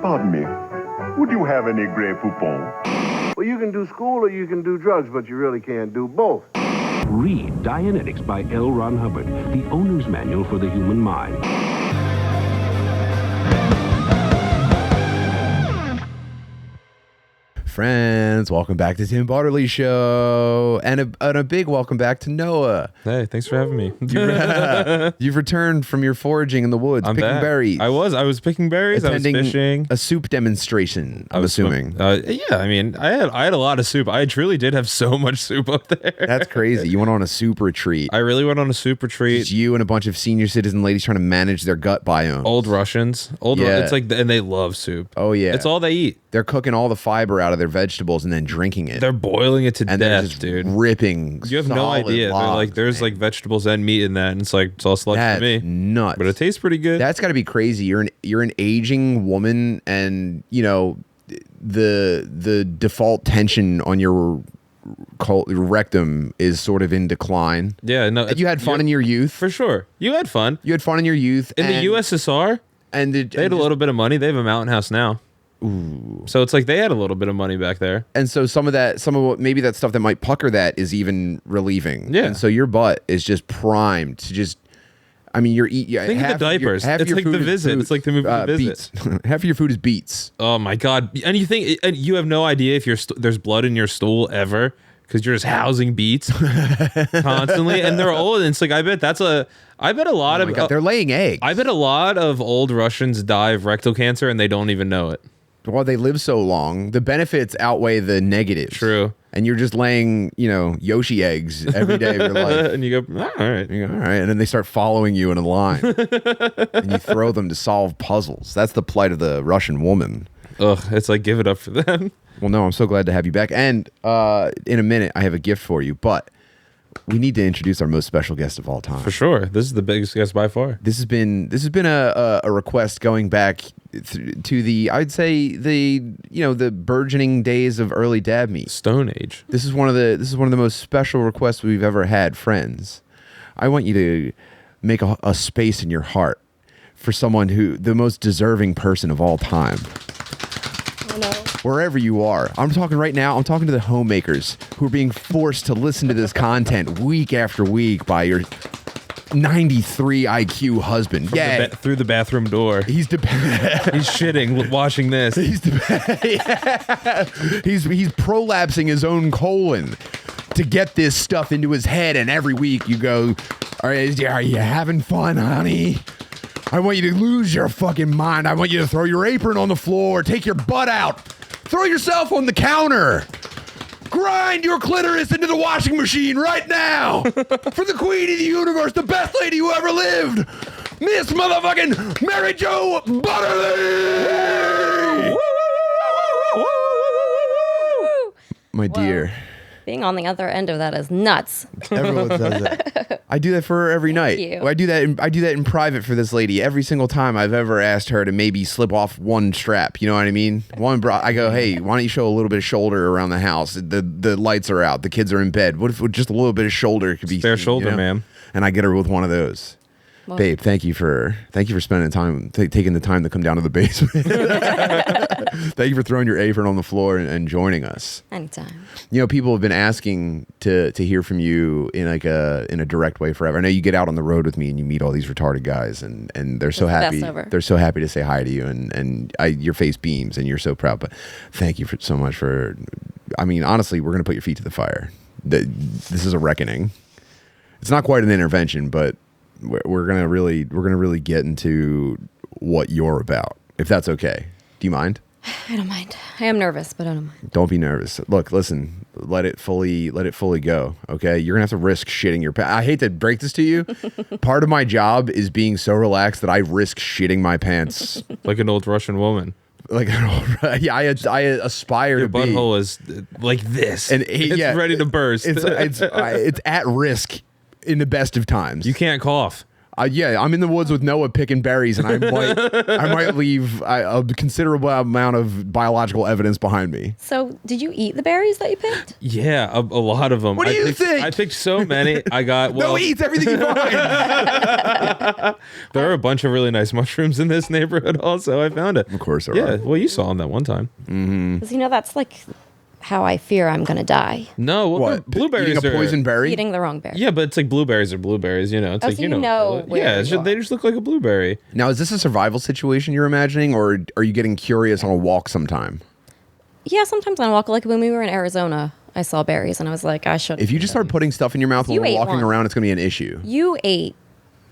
Pardon me. Would you have any Grey Poupon? Well, you can do school or you can do drugs, but you really can't do both. Read Dianetics by L. Ron Hubbard, the owner's manual for the human mind. Friends, welcome back to Tim Barterly Show, and a big welcome back to Noah. Hey, thanks for having me. You've returned from your foraging in the woods, picking berries. I was picking berries. Attending I was fishing. A soup demonstration, I'm assuming. Yeah, I mean, I had a lot of soup. I truly did have so much soup up there. That's crazy. You went on a soup retreat. I really went on a soup retreat. Just you and a bunch of senior citizen ladies trying to manage their gut biome. Old Russians. It's like, and they love soup. Oh yeah, it's all they eat. They're cooking all the fiber out of their vegetables and then drinking it. They're boiling it to and death, dude. Ripping. You have no idea. Logs, there's like vegetables and meat in that, and it's like it's all slush for me. Nuts. But it tastes pretty good. That's got to be crazy. You're an aging woman, and you know the default tension on your rectum is sort of in decline. Yeah, no. You had fun in your youth, for sure. You had fun. You had fun in your youth in the USSR, and they had a little bit of money. They have a mountain house now. Ooh. So it's like they had a little bit of money back there. And so some of what maybe that stuff that might pucker that is even relieving. Yeah. And so your butt is just primed to just, I mean, you're eating. Think of the diapers. It's like The Visit. It's like the movie The Visit. Beets. Half of your food is beets. Oh my God. And you have no idea if there's blood in your stool ever, because you're just housing beets constantly. And they're old. And it's like, I bet a lot of, God, they're laying eggs. I bet a lot of old Russians die of rectal cancer and they don't even know it. Well, they live so long. The benefits outweigh the negatives. True. And you're just laying, Yoshi eggs every day of your life. And you go, all right. You go, all right. And then they start following you in a line. And you throw them to solve puzzles. That's the plight of the Russian woman. Ugh, it's like, give it up for them. Well, no, I'm so glad to have you back. And in a minute, I have a gift for you. But we need to introduce our most special guest of all time. For sure. This is the biggest guest by far. This has been a request going back to the, I'd say the burgeoning days of early dab meat. Stone Age. This is one of the most special requests we've ever had, friends. I want you to make a space in your heart for someone the most deserving person of all time. Wherever you are. I'm talking right now, I'm talking to the homemakers who are being forced to listen to this content week after week by your 93 IQ husband. Through the bathroom door. He's shitting watching this. He's prolapsing his own colon to get this stuff into his head, and every week you go, are you having fun, honey? I want you to lose your fucking mind. I want you to throw your apron on the floor, take your butt out, throw yourself on the counter. Grind your clitoris into the washing machine right now for the queen of the universe, the best lady who ever lived, Miss motherfucking Mary Jo Butterly! My dear. Being on the other end of that is nuts. Everyone does that. I do that for her every night. You. I do that in private for this lady every single time I've ever asked her to maybe slip off one strap. You know what I mean? I go, hey, why don't you show a little bit of shoulder around the house? The lights are out. The kids are in bed. What if just a little bit of shoulder could be spare seen, shoulder, ma'am? And I get her with one of those. Well, babe, thank you for spending time, taking the time to come down to the basement. Thank you for throwing your apron on the floor and joining us. Anytime. People have been asking to hear from you in a direct way forever. I know you get out on the road with me and you meet all these retarded guys, and they're so happy. They're so happy to say hi to you, and your face beams and you're so proud. But thank you so much for. I mean, honestly, we're gonna put your feet to the fire. This is a reckoning. It's not quite an intervention, but we're gonna really get into what you're about, if that's okay. Do you mind? I don't mind. I am nervous, but I don't mind. Don't be nervous. Look, listen. Let it fully go. Okay, you're gonna have to risk shitting your pants. I hate to break this to you. Part of my job is being so relaxed that I risk shitting my pants, like an old Russian woman. Yeah, I aspire your to be. Your butthole is like this, and it's ready to burst. It's at risk in the best of times. You can't cough. Yeah, I'm in the woods with Noah picking berries, and I might leave a considerable amount of biological evidence behind me. So, did you eat the berries that you picked? Yeah, a lot of them. What do you think? I picked so many. I got Noah eats everything you find. There are a bunch of really nice mushrooms in this neighborhood. Also, I found it. Of course there Yeah, are. well, you saw them that one time. Because that's like how I fear I'm gonna die. No, well, What? blueberries Eating a poison berry? Eating the wrong berry. Yeah, but it's like blueberries are blueberries. You know, it's Oh, like so you know where Yeah, you they are. just look like a blueberry. Now, is this a survival situation you're imagining, or are you getting curious on a walk sometime? Yeah, sometimes on a walk. Like when we were in Arizona, I saw berries and I was like, I should. If you just start putting stuff in your mouth when You we're ate walking one. around, it's going to be an issue. You ate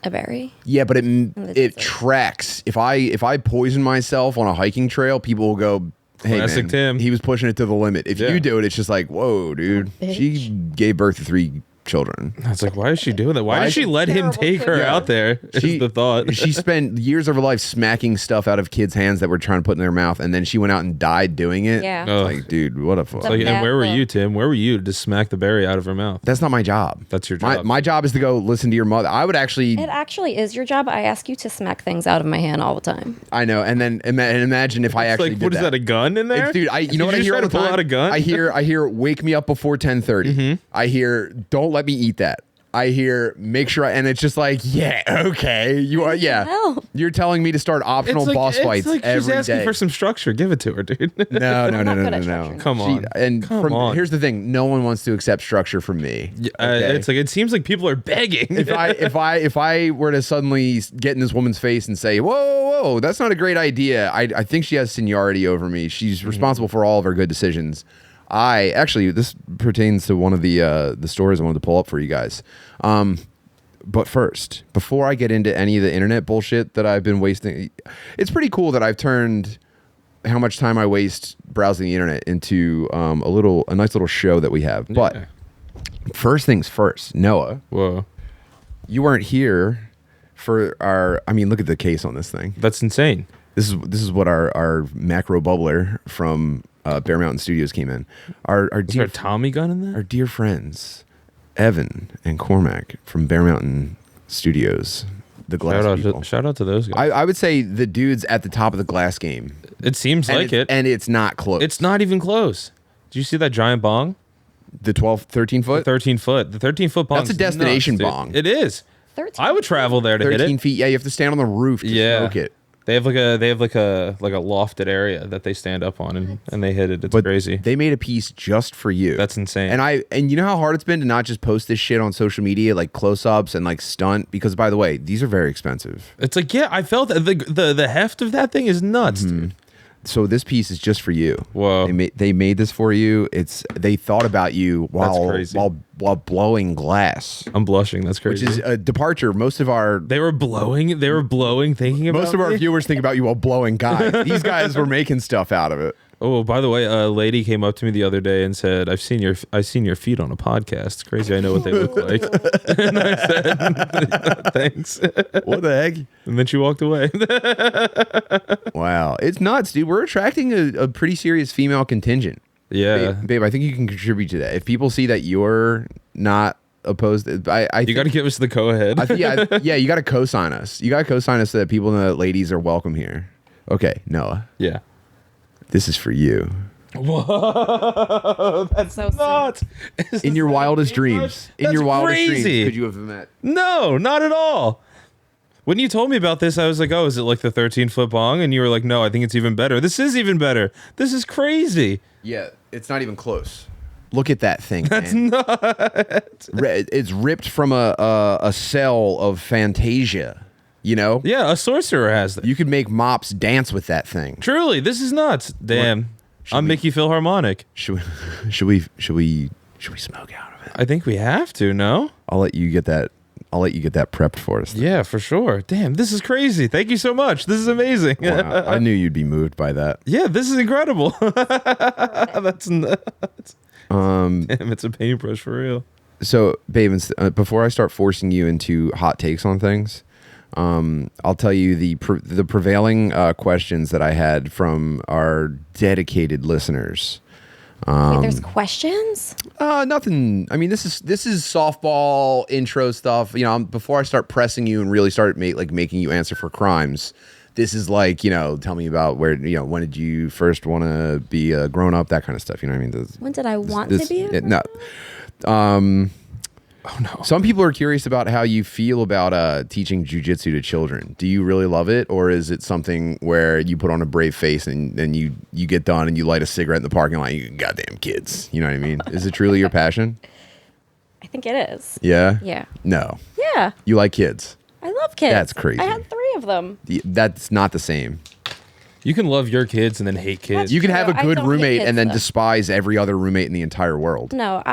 a berry. Yeah, but it desert. tracks. If I poison myself on a hiking trail, people will go, "Hey Classic man, Tim. he was pushing it to the limit." If Yeah. you do it, it's just like, "Whoa, dude, she gave birth to 3 children." It's like, why is she doing that? Why did she let him Terrible take her thing. out there? Is the thought. She spent years of her life smacking stuff out of kids' hands that were trying to put in their mouth, and then she went out and died doing it. Yeah. It's Oh. like, dude, what a fuck. Like, and bad where were look. you, Tim? Where were you to smack the berry out of her mouth? That's not my job. That's your My, job. my job is to go listen to your mother. I would actually, It actually is your job. I ask you to smack things out of my hand all the time. I know, and then imagine if I It's actually like, did what is that? A gun in there, It's- dude, you know what I just hear try all to the pull time? out a gun? I hear, wake me up before 10:30. Mm-hmm. I hear, don't let me eat that. I hear, make sure, and it's just like, yeah, okay, you are, yeah. hell? You're telling me to start optional boss fights like every she's asking day. for some structure. Give it to her, dude. No, not good at structuring. Come on. Come on. Here's the thing: no one wants to accept structure from me. Okay? It's like it seems like people are begging. if I were to suddenly get in this woman's face and say, whoa, that's not a great idea, I think she has seniority over me. She's responsible for all of her good decisions. This pertains to one of the stories I wanted to pull up for you guys. But first, before I get into any of the internet bullshit that I've been wasting, it's pretty cool that I've turned how much time I waste browsing the internet into a nice little show that we have. But Yeah. first things first, Noah, Whoa, you weren't here for our. I mean, look at the case on this thing. that's insane. This is what our macro bubbler from Bear Mountain Studios came in. Our Is there dear a Tommy gun in there? our dear friends, Evan and Cormac from Bear Mountain Studios, the glass people. Shout out to those guys. I would say the dude's at the top of the glass game. It seems And like it. And it's not close. It's not even close. Did you see that giant bong? the 13 The foot? 13 foot. The 13 foot bong. That's a destination bong. It is. 13. I would travel there to hit 13 it. feet. Yeah, you have to stand on the roof to smoke it. They have like a lofted area that they stand up on and they hit it. It's But crazy. they made a piece just for you. That's insane. And you know how hard it's been to not just post this shit on social media, like close-ups and like stunt, because by the way, these are very expensive. It's like, yeah, I felt that the heft of that thing is nuts, dude. So this piece is just for you. Whoa. They made this for you. They thought about you while crazy. while blowing glass, I'm blushing. That's crazy. which is a departure. Most of our They were blowing thinking about most of our me? viewers think about you while blowing guys. These guys were making stuff out of it. Oh, by the way, a lady came up to me the other day and said, "I've seen your feet on a podcast. It's crazy. I know what they look like." And I said, "Thanks." What the heck? And then she walked away. Wow, it's nuts, dude. We're attracting a pretty serious female contingent. Yeah. Babe, I think you can contribute to that. If people see that you're not opposed, You got to give us the go-ahead. yeah, you got to co-sign us. You got to co-sign us so that people know that ladies are welcome here. Okay, Noah, Yeah. this is for you. Whoa, that's So nuts. In your wildest dreams, That's crazy. could you have met? No, not at all. When you told me about this, I was like, "Oh, is it like the 13-foot bong?" And you were like, "No, I think it's even better. This is even better. This is crazy." Yeah, it's not even close. Look at that thing. That's man. nuts. It's ripped from a cell of Fantasia. You know, Yeah, a sorcerer has that. you could make mops dance with that thing. Truly, this is nuts. Damn, I'm Mickey Philharmonic. Should we smoke out of it? I think we have to. No. I'll let you get that prepped for us. Yeah, for sure. Damn, this is crazy. Thank you so much. This is amazing. Wow, I knew you'd be moved by that. Yeah, this is incredible. That's nuts. Damn, it's a paintbrush for real. So, babe, before I start forcing you into hot takes on things, I'll tell you the prevailing questions that I had from our dedicated listeners. Wait, there's questions? Nothing. I mean, this is softball intro stuff. Before I start pressing you and really start making you answer for crimes. This is like, tell me about where, when did you first want to be a grown up, that kind of stuff. You know what I mean? When did I want to be? No. Oh no. Some people are curious about how you feel about teaching jujitsu to children. Do you really love it, or is it something where you put on a brave face and then you get done and you light a cigarette in the parking lot? You goddamn kids. You know what I mean? Is it truly your passion? I think it is. Yeah. Yeah. No. Yeah. You like kids. I love kids. That's crazy. I had 3 of them. That's not the same. You can love your kids and then hate kids. You can have a I good don't hate roommate kids, and then though. despise every other roommate in the entire world. No,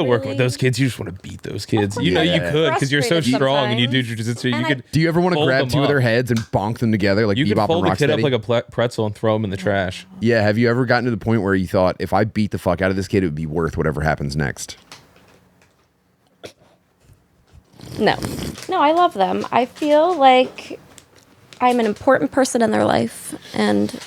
work with those kids. You just want to beat those kids. course You know I you get could because you're so frustrated strong and you do sometimes. jujitsu. You And could. Do you ever want to fold grab them 2 of their up. heads and bonk them together like You Bebop can fold and a kid up Rocksteady? like a pretzel and throw them in the trash. Yeah, have you ever gotten to the point where you thought, if I beat the fuck out of this kid, it would be worth whatever happens next? No, I love them. I feel like I'm an important person in their life, and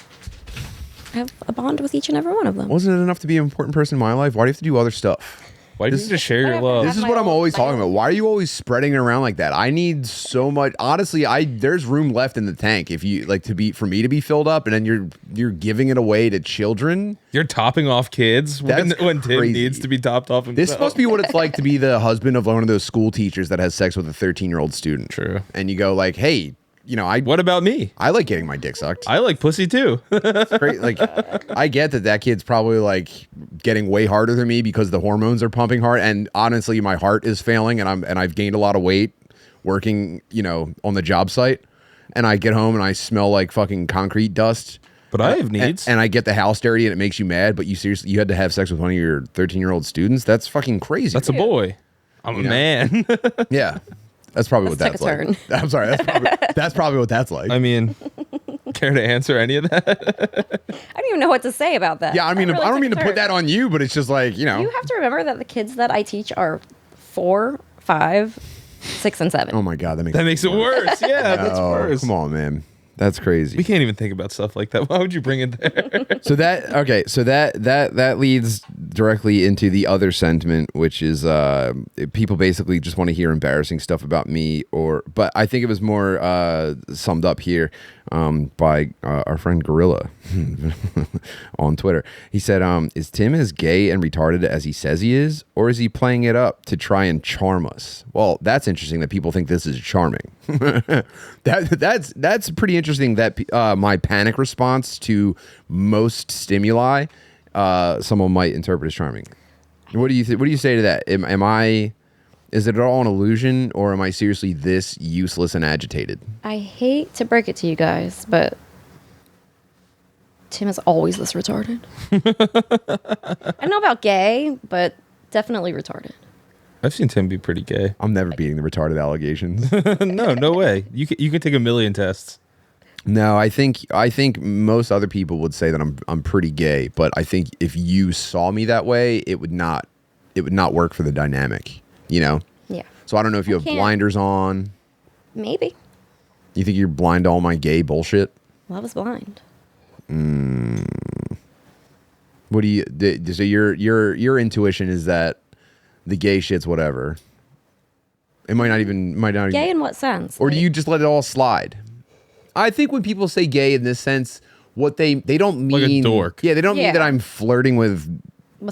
I have a bond with each and every one of them. Wasn't it enough to be an important person in my life? Why do you have to do other stuff? Why do you just share your I love? This is my what I'm own- always my talking own- about. Why are you always spreading it around like that? I need so much. Honestly, there's room left in the tank if you for me to be filled up, and then you're giving it away to children. You're topping off kids when That's Tim crazy. needs to be topped off himself. This must be what it's like to be the husband of one of those school teachers that has sex with a 13-year-old student. True. And you go like, hey, What about me? I like getting my dick sucked. I like pussy too. Great. Like, I get that kid's probably like getting way harder than me because the hormones are pumping hard, and honestly, my heart is failing, and I've gained a lot of weight working, on the job site, and I get home and I smell like fucking concrete dust. But I have needs. and I get the house dirty, and it makes you mad. But you had to have sex with one of your 13-year-old students. That's fucking crazy. That's a boy. I'm a man. Yeah. That's probably what Let's that's take a like. I'm sorry. That's probably what that's like. I mean, care to answer any of that? I don't even know what to say about that. Yeah, I mean, really I don't mean to took a put turn. that on you, but it's just like, You have to remember that the kids that I teach are 4, 5, 6, and 7. Oh my God, that Makes it worse. Yeah, that's worse. Come on, man. That's crazy. We can't even think about stuff like that. Why would you bring it there? So that leads directly into the other sentiment, which is people basically just want to hear embarrassing stuff about me, but I think it was more summed up here by our friend Gorilla on Twitter. He said, is Tim as gay and retarded as he says he is, or is he playing it up to try and charm us? Well, that's interesting that people think this is charming. That's pretty interesting that my panic response to most stimuli someone might interpret as charming. What do you say to that? Is it all an illusion, or am I seriously this useless and agitated? I hate to break it to you guys, but Tim is always this retarded. I don't know about gay, but definitely retarded. I've seen Tim be pretty gay. I'm never beating the retarded allegations. No way. You can take a million tests. No, I think most other people would say that I'm pretty gay, but I think if you saw me that way, it would not work for the dynamic, Yeah. So I don't know if you have can't- blinders on. Maybe. You think you're blind to all my gay bullshit? Love is blind. What do you? So your intuition is that the gay shit's whatever. It might not even. Gay in what sense? Or do you just let it all slide? I think when people say gay in this sense, what they don't mean Like a dork. Yeah, they don't mean Yeah. that I'm flirting with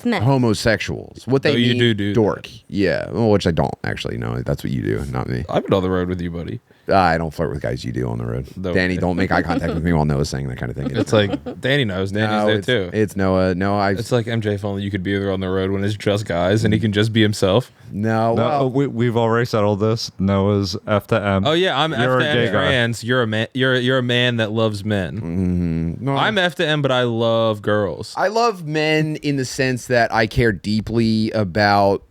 men? homosexuals. What they Oh, you mean, do dork. that. Yeah, well, which I don't actually know. That's what you do, not me. I've been on the road with you, buddy. I don't flirt with guys you do on the road. No Danny, way. don't make eye contact with me while Noah's saying that kind of thing. It's like Danny knows. Danny's there too. It's Noah. No, It's like MJ, if only you could be there on the road when it's just guys and he can just be himself. no. No, Well, we've already settled this. Noah's F to M. Oh yeah, I'm You're F a to gay M guy. trans. You're a man. You're a man that loves men. no, I'm F to M, but I love girls. I love men in the sense that I care deeply about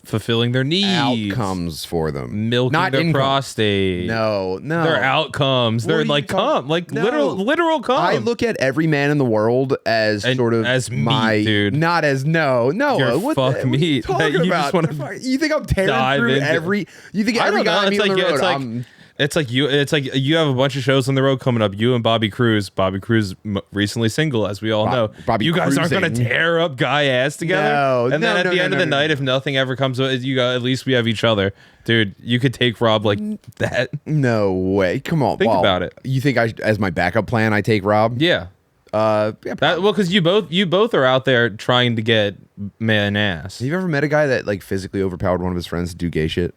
Fulfilling their needs, outcomes for them, milking not their income. prostate. No, Their outcomes. What They're are you like talking- cum, like No. literal cum. I look at every man in the world as And sort of as meat, my, dude. not as no. You're What fuck what are you meat that talking you about? just wanna You think I'm tearing dive through into- every? You think I every don't know. guy I meet It's on like the road? it's like I'm It's like you have a bunch of shows on the road coming up. You and Bobby Cruz. Bobby Cruz recently single, as we all know. Bobby you guys Cruzing. aren't gonna tear up guy ass together. No, and then at the end of the night, if nothing ever comes, you go. At least we have each other, dude. You could take Rob like that. No way. Come on. Think about it. You think as my backup plan, I take Rob? Yeah. Because you both are out there trying to get man ass. Have you ever met a guy that like physically overpowered one of his friends to do gay shit?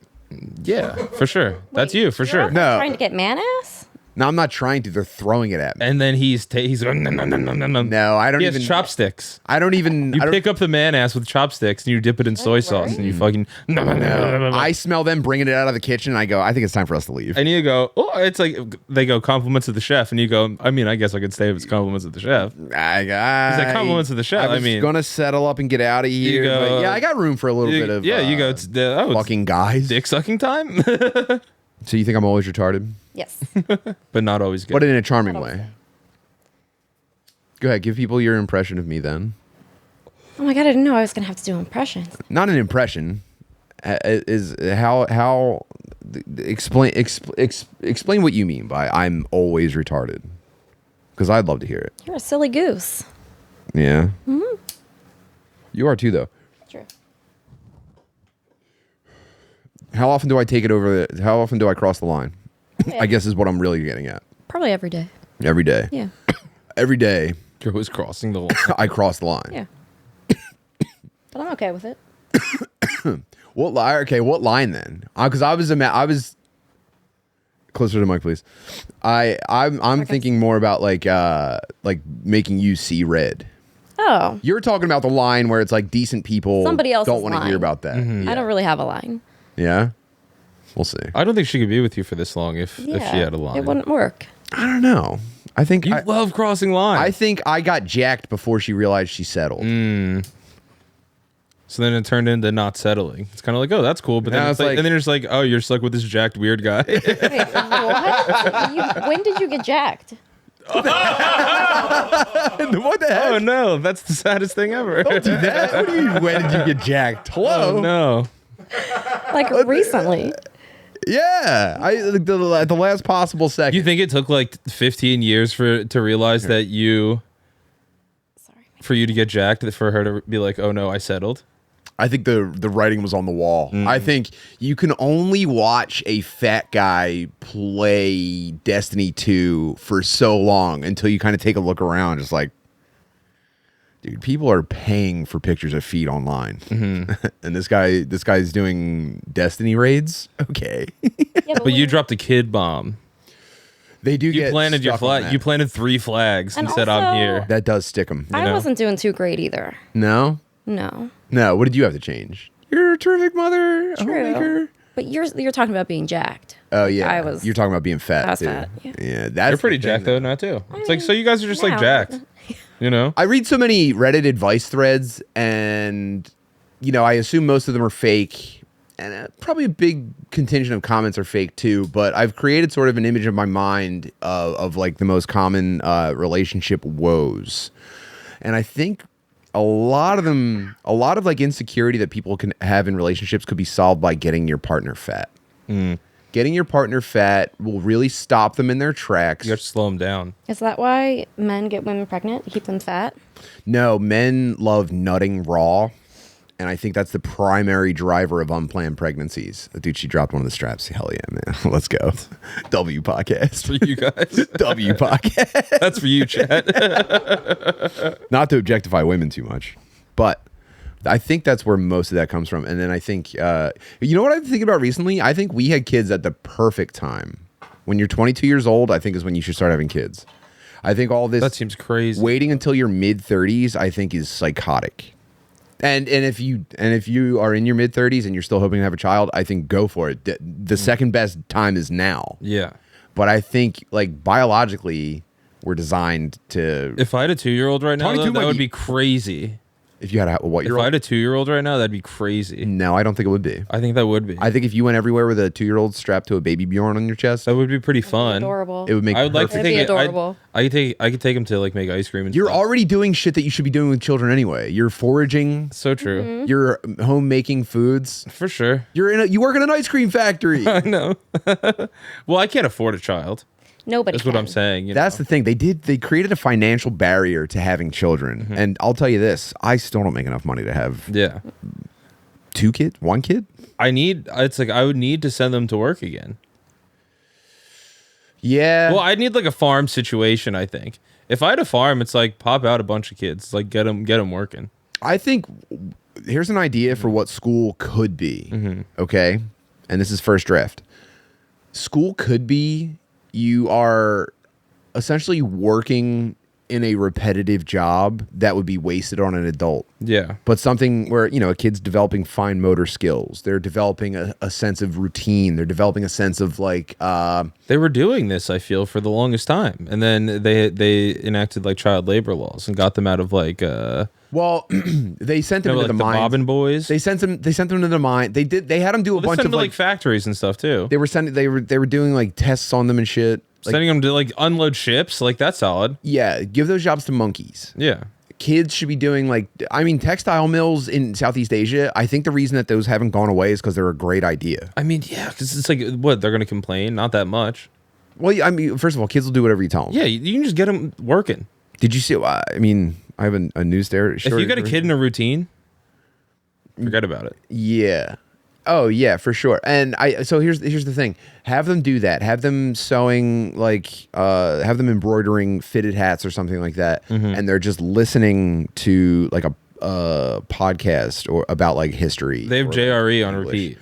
Yeah, for sure. That's you for sure. No, trying to get man ass. No, I'm not trying to. They're throwing it at me. And then he's going, no. No, I don't he even. has chopsticks. I don't even. You pick up the man ass with chopsticks and you dip it in soy sauce and you fucking. No. I smell them bringing it out of the kitchen and I go, I think it's time for us to leave. And you go, oh, it's like, they go compliments of the chef. And you go, I mean, I guess I could say if it's compliments of the chef. He's like, compliments of the chef. I was going to settle up and get out of here. Go, but yeah, I got room for a little bit of. Yeah, you go, it's fucking guys. Dick sucking time. So you think I'm always retarded? Yes. But not always good. But in a charming way. Go ahead, give people your impression of me then. Oh my god, I didn't know I was gonna have to do impressions. Not an impression. Is how explain what you mean by I'm always retarded. Because I'd love to hear it. You're a silly goose. Yeah. Mm-hmm. You are too, though. True. How often do I take it over? How often do I cross the line? I guess is what I'm really getting at. Probably every day. Every day. Yeah. Every day. You're always crossing the line. I cross the line. Yeah. But I'm okay with it. What line? Okay, what line then? Because I was closer to the mic, please. I'm thinking more about like making you see red. Oh. You're talking about the line where it's like decent people Somebody else's don't want to line. hear about that. Mm-hmm. Yeah. I don't really have a line. Yeah. We'll see. I don't think she could be with you for this long if she had a line. It wouldn't work. I don't know. I think You love crossing lines. I think I got jacked before she realized she settled. So then it turned into not settling. It's kind of like, oh, that's cool. But then it's like, and then you're just like, oh, you're stuck with this jacked weird guy. Wait, what? When did you get jacked? What the heck? Oh no, that's the saddest thing ever. Don't do that. What do you mean, when did you get jacked? Hello? Oh no. Like recently. Yeah. At the last possible second. You think it took like 15 years to realize that for you to get jacked, for her to be like, oh no, I settled? I think the writing was on the wall. I think you can only watch a fat guy play Destiny 2 for so long until you kind of take a look around. Just like, dude, people are paying for pictures of feet online. And this guy's doing Destiny raids? Okay. Yeah, But you dropped a kid bomb. They do You planted your flag. You planted 3 flags and said, I'm also- here. That does stick them. I wasn't doing too great either. No? No. No. What did you have to change? You're a terrific mother. A homemaker. But you're talking about being jacked. Oh yeah, I was. You're talking about being fat. I was too. fat, yeah. That's You're pretty the thing, jacked though now too. It's like, so you guys are just like now. jacked. You know? I read so many Reddit advice threads, and I assume most of them are fake, and probably a big contingent of comments are fake too. But I've created sort of an image in my mind of like the most common relationship woes, and I think a lot of like insecurity that people can have in relationships could be solved by getting your partner fat. Getting your partner fat will really stop them in their tracks. You have to slow them down. Is that why men get women pregnant to keep them fat? No, men love nutting raw, and I think that's the primary driver of unplanned pregnancies. Dude, she dropped one of the straps. Hell yeah, man. Let's go. W podcast. For you guys. W podcast. That's for you, Chad. Not to objectify women too much, but I think that's where most of that comes from. And then I think, you know what I've been thinking about recently? I think we had kids at the perfect time. When you're 22 years old, I think is when you should start having kids. I think all this... That seems crazy. Waiting until your mid-30s, I think, is psychotic. And if you are in your mid-30s and you're still hoping to have a child, I think go for it. The second best time is now. Yeah. But I think, like, biologically, we're designed to... If I had a 2-year-old right now, though, that would be crazy. If you had a what If year I old? had a 2-year-old right now, that'd be crazy. No, I don't think it would be. I think that would be. I think if you went everywhere with a 2-year-old strapped to a baby Bjorn on your chest, That would be pretty fun. Adorable. it would make. I would like to It'd take be it. adorable. I could take him to like make ice cream and You're stuff. already doing shit that you should be doing with children anyway. You're foraging. So true. Mm-hmm. You're home making foods. For sure. You work in an ice cream factory. I know. Well, I can't afford a child. Nobody. That's what I'm saying. That's the thing. They created a financial barrier to having children. And I'll tell you this, I still don't make enough money to have Yeah. 2 kids, 1 kid. I would need to send them to work again. Yeah. Well, I'd need like a farm situation, I think. If I had a farm, it's like pop out a bunch of kids, like get them working. I think here's an idea for what school could be. Okay. And this is first draft. School could be you are essentially working in a repetitive job that would be wasted on an adult. Yeah. But something where, a kid's developing fine motor skills. They're developing a sense of routine. They're developing a sense of like... They were doing this, I feel, for the longest time. And then they enacted like child labor laws and got them out of like... well, they sent them into like the the mines. Bobbin Boys. They sent them into the mine. They had them do a bunch sent of them to like... like factories and stuff too. They were doing like tests on them and shit. Like, Sending them to like unload ships, like that's solid. yeah, give those jobs to monkeys. Yeah. Kids should be doing textile mills in Southeast Asia. I think the reason that those haven't gone away is because they're a great idea. I mean, yeah, because it's like, what, they're going to complain? Not that much. Well, I mean, first of all, kids will do whatever you tell them. Yeah, you can just get them working. Did you see? I mean, I have a news there. If you got a kid in a routine, forget about it. Yeah. Oh yeah, for sure. And so here's the thing. Have them do that. Have them sewing have them embroidering fitted hats or something like that. And they're just listening to like a podcast or about like history. They have or, JRE on English. repeat.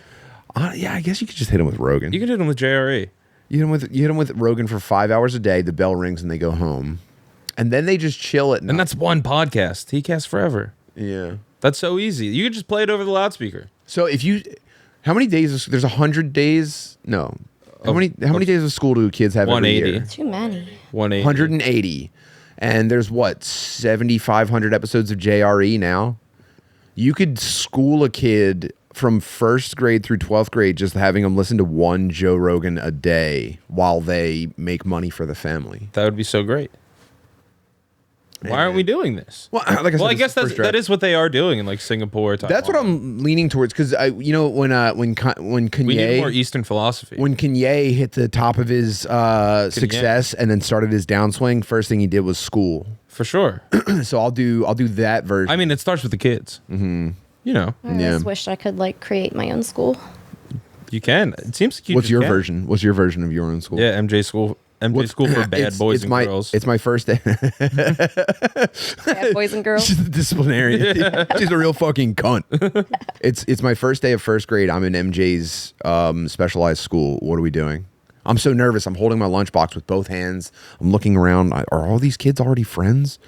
Yeah, I guess you could just hit them with Rogan. You can hit them with JRE. You hit them with Rogan for 5 hours a day. The bell rings and they go home, and then they just chill at night. And that's one podcast. He casts forever. Yeah. That's so easy. You can just play it over the loudspeaker. So how many days? There's 100 days. No. How many days of school do kids have every 180. year? Too many. 180. 180. And there's 7,500 episodes of JRE now. You could school a kid from 1st grade through 12th grade just having them listen to one Joe Rogan a day while they make money for the family. That would be so great. Why aren't we doing this? Well, like I said, I guess that is what they are doing in like Singapore. Taiwan. That's what I'm leaning towards because when Kanye, We need more Eastern philosophy. when Kanye hit the top of his success and then started his downswing, first thing he did was school. For sure. So I'll do that version. I mean, it starts with the kids. Mm-hmm. You know, I just wished I could like create my own school. you can. It seems like you What's just your can. version? What's your version of your own school? Yeah, MJ school. MJ school for bad boys and girls. It's my first day. Yeah, boys and girls. She's a disciplinarian. She's a real fucking cunt. It's my first day of 1st grade. I'm in MJ's specialized school. What are we doing? I'm so nervous. I'm holding my lunchbox with both hands. I'm looking around. Are all these kids already friends?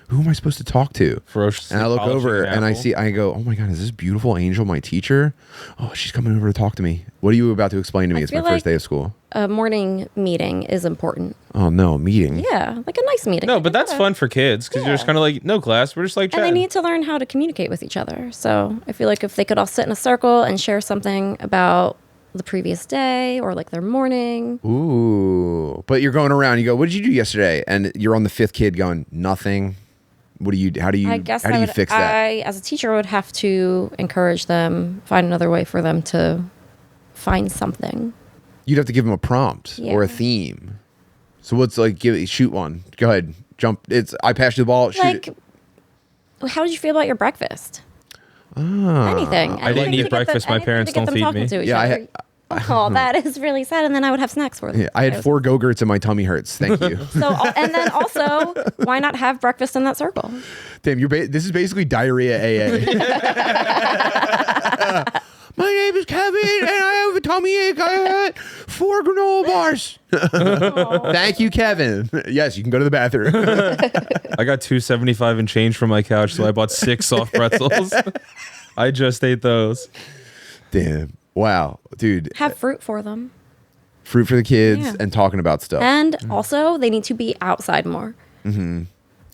Who am I supposed to talk to? Ferociously And I look polishing over an and I apple. go, oh my God, is this beautiful angel my teacher? Oh, she's coming over to talk to me. What are you about to explain to me? I It's my feel first like- day of school. A morning meeting is important. Oh no, meeting. Yeah, like a nice meeting. No, but that's fun for kids because you're just kind of like, no class. We're just like And they chatting. need to learn how to communicate with each other. So I feel like if they could all sit in a circle and share something about the previous day or like their morning. Ooh, but you're going around. You go, what did you do yesterday? And you're on the 5th kid going, nothing. How do you I guess how do you fix that? I, as a teacher, would have to encourage them, find another way for them to find something. You'd have to give them a prompt or a Yeah. theme. So what's like? Shoot one. Go ahead. Jump. I passed you the ball. Shoot Like, it. how did you feel about your breakfast? Anything. I didn't Anything eat to get breakfast. My anything parents to get don't them feed talking me. to each Yeah, other. Oh, that is really sad. And then I would have snacks for them. Yeah, I had 4 Go-Gurts and my tummy hurts. Thank you. So, and then also, why not have breakfast in that circle? Damn, this is basically diarrhea AA. My name is Kevin, and I have a tummy ache. I had 4 granola bars. Thank you, Kevin. Yes, you can go to the bathroom. I got $2.75 and change from my couch, so I bought 6 soft pretzels. I just ate those. Damn. Wow, dude. Have fruit for them. Fruit for the kids Yeah. and talking about stuff. And also, they need to be outside more. Mm-hmm.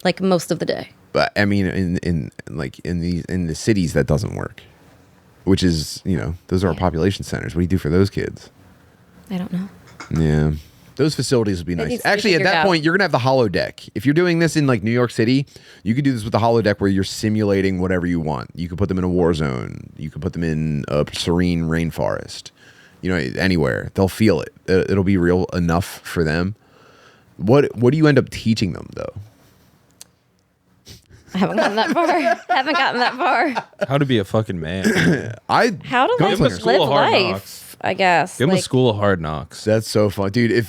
Like most of the day. But I mean, in the cities, that doesn't work. Which is, those are our population centers. What do you do for those kids? I don't know. Yeah. Those facilities would be nice. Actually, at that point, you're going to have the holodeck. If you're doing this in like New York City, you could do this with the holodeck where you're simulating whatever you want. You could put them in a war zone. You could put them in a serene rainforest. Anywhere. They'll feel it. It'll be real enough for them. What do you end up teaching them, though? I haven't gotten that far. How to be a fucking man. How to live life. I guess. Give them a school of hard knocks. That's so fun, dude.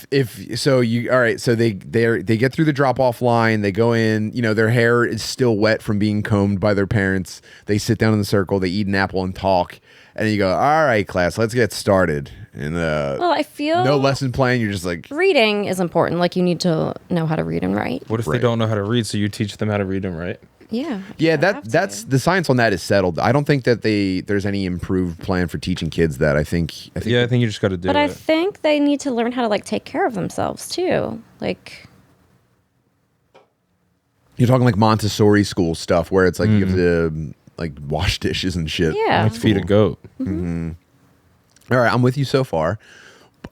So they get through the drop off line. They go in. Their hair is still wet from being combed by their parents. They sit down in the circle. They eat an apple and talk. And then you go, all right, class, let's get started. And I feel no lesson plan. You're just like reading is important. Like you need to know how to read and write. What if they don't know how to read? So you teach them how to read and write. Yeah. Yeah, that's the science on that is settled. I don't think that there's any improved plan for teaching kids that. I think you just got to do it. But I think they need to learn how to like take care of themselves too. Like you're talking like Montessori school stuff where it's like you have to like wash dishes and shit. Yeah. Like feed a goat. Mm-hmm. All right, I'm with you so far.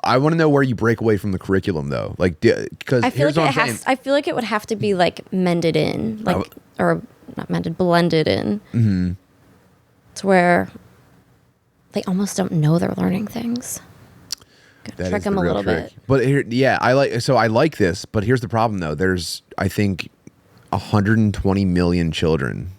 I want to know where you break away from the curriculum, though. Like, because here's what I'm saying. I feel like it would have to be like mended in, like or not mended, blended in, to where they almost don't know they're learning things. Trick them a little bit. But I like this. But here's the problem, though. There's I think 120 million children.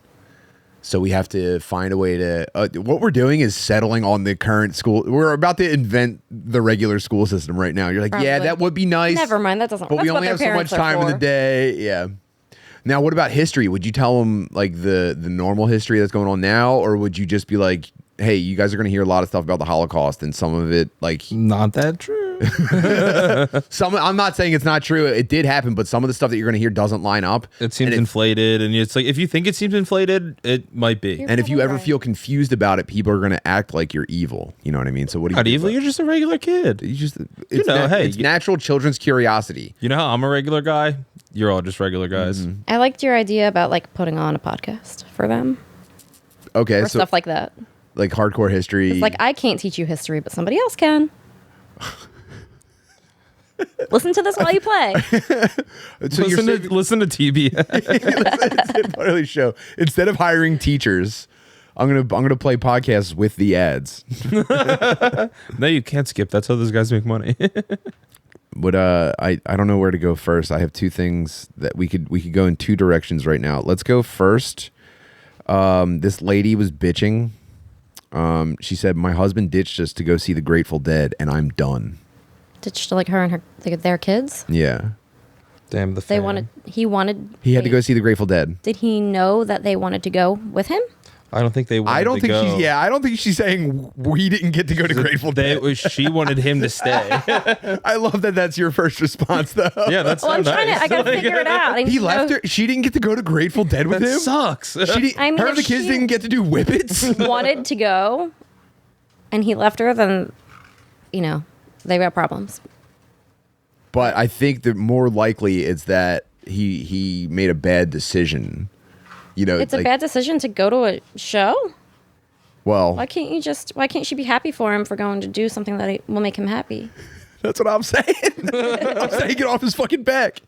So we have to find a way to. What we're doing is settling on the current school. We're about to invent the regular school system right now. You're like, yeah, that would be nice. Never mind, that doesn't. But we only have so much time in the day. Yeah. Now, what about history? Would you tell them like the normal history that's going on now, or would you just be like, hey, you guys are going to hear a lot of stuff about the Holocaust, and some of it like not that true. I'm not saying it's not true. It did happen, but some of the stuff that you're going to hear doesn't line up. It seems inflated, and it's like if you think it seems inflated, it might be. And if you ever feel confused about it, people are going to act like you're evil. You know what I mean? So what do you? Not evil. You're just a regular kid. It's natural children's curiosity. You know how I'm a regular guy. You're all just regular guys. Mm-hmm. I liked your idea about like putting on a podcast for them. Okay, or stuff like that. Like hardcore history. It's like I can't teach you history, but somebody else can. Listen to this while you play. So listen to TBS. Listen to show. Instead of hiring teachers, I'm gonna play podcasts with the ads. No, you can't skip. That's how those guys make money. But I don't know where to go first. I have two things that we could go in two directions right now. Let's go first. This lady was bitching. She said, "My husband ditched us to go see the Grateful Dead, and I'm done." Ditched like her and their kids. Yeah. Damn the. He had to go see the Grateful Dead. Did he know that they wanted to go with him? I don't think they. I don't think she's saying we didn't get to go to Grateful Dead. She wanted him to stay. I love that. That's your first response, though. Yeah, that's. Well, I'm trying to. I gotta figure it out. He left her. She didn't get to go to Grateful Dead with him. Sucks. Her and the kids didn't get to do whippets. Wanted to go, and he left her. Then, they got problems. But I think that more likely it's that he made a bad decision. It's a bad decision to go to a show. Well, why can't she be happy for him for going to do something that will make him happy? That's what I'm saying. I'm saying get off his fucking back.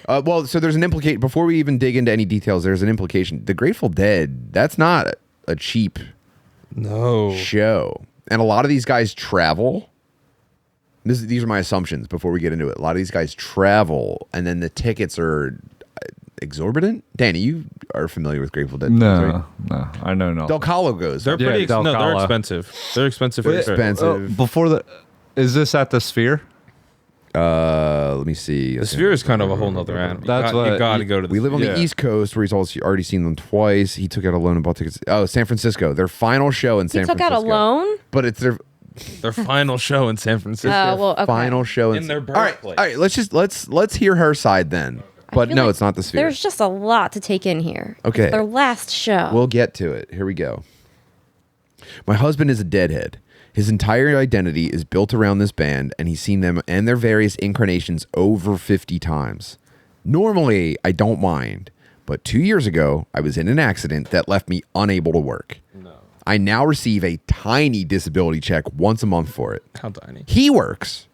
Well, so there's an implication. Before we even dig into any details, there's an implication. The Grateful Dead, that's not a cheap show. And a lot of these guys travel. These are my assumptions before we get into it. A lot of these guys travel, and then the tickets are exorbitant. Danny, you are familiar with Grateful Dead? No, I know not. Del Calo goes. They're pretty. They're expensive. They're expensive. Before is this at the Sphere? Let me see. The Sphere is kind of a whole nother animal. You got to go to. We live on the East Coast, where he's also already seen them twice. He took out a loan and bought tickets. Oh, San Francisco. Their final show in San Francisco. He took out a loan, but it's their final show in San Francisco. Final show in their birthplace. All right. Let's hear her side then. But no, it's not the Sphere. There's just a lot to take in here. Okay. It's their last show. We'll get to it. Here we go. My husband is a deadhead. His entire identity is built around this band, and he's seen them and their various incarnations over 50 times. Normally, I don't mind, But 2 years ago, I was in an accident that left me unable to work. No. I now receive a tiny disability check once a month for it. How tiny? He works,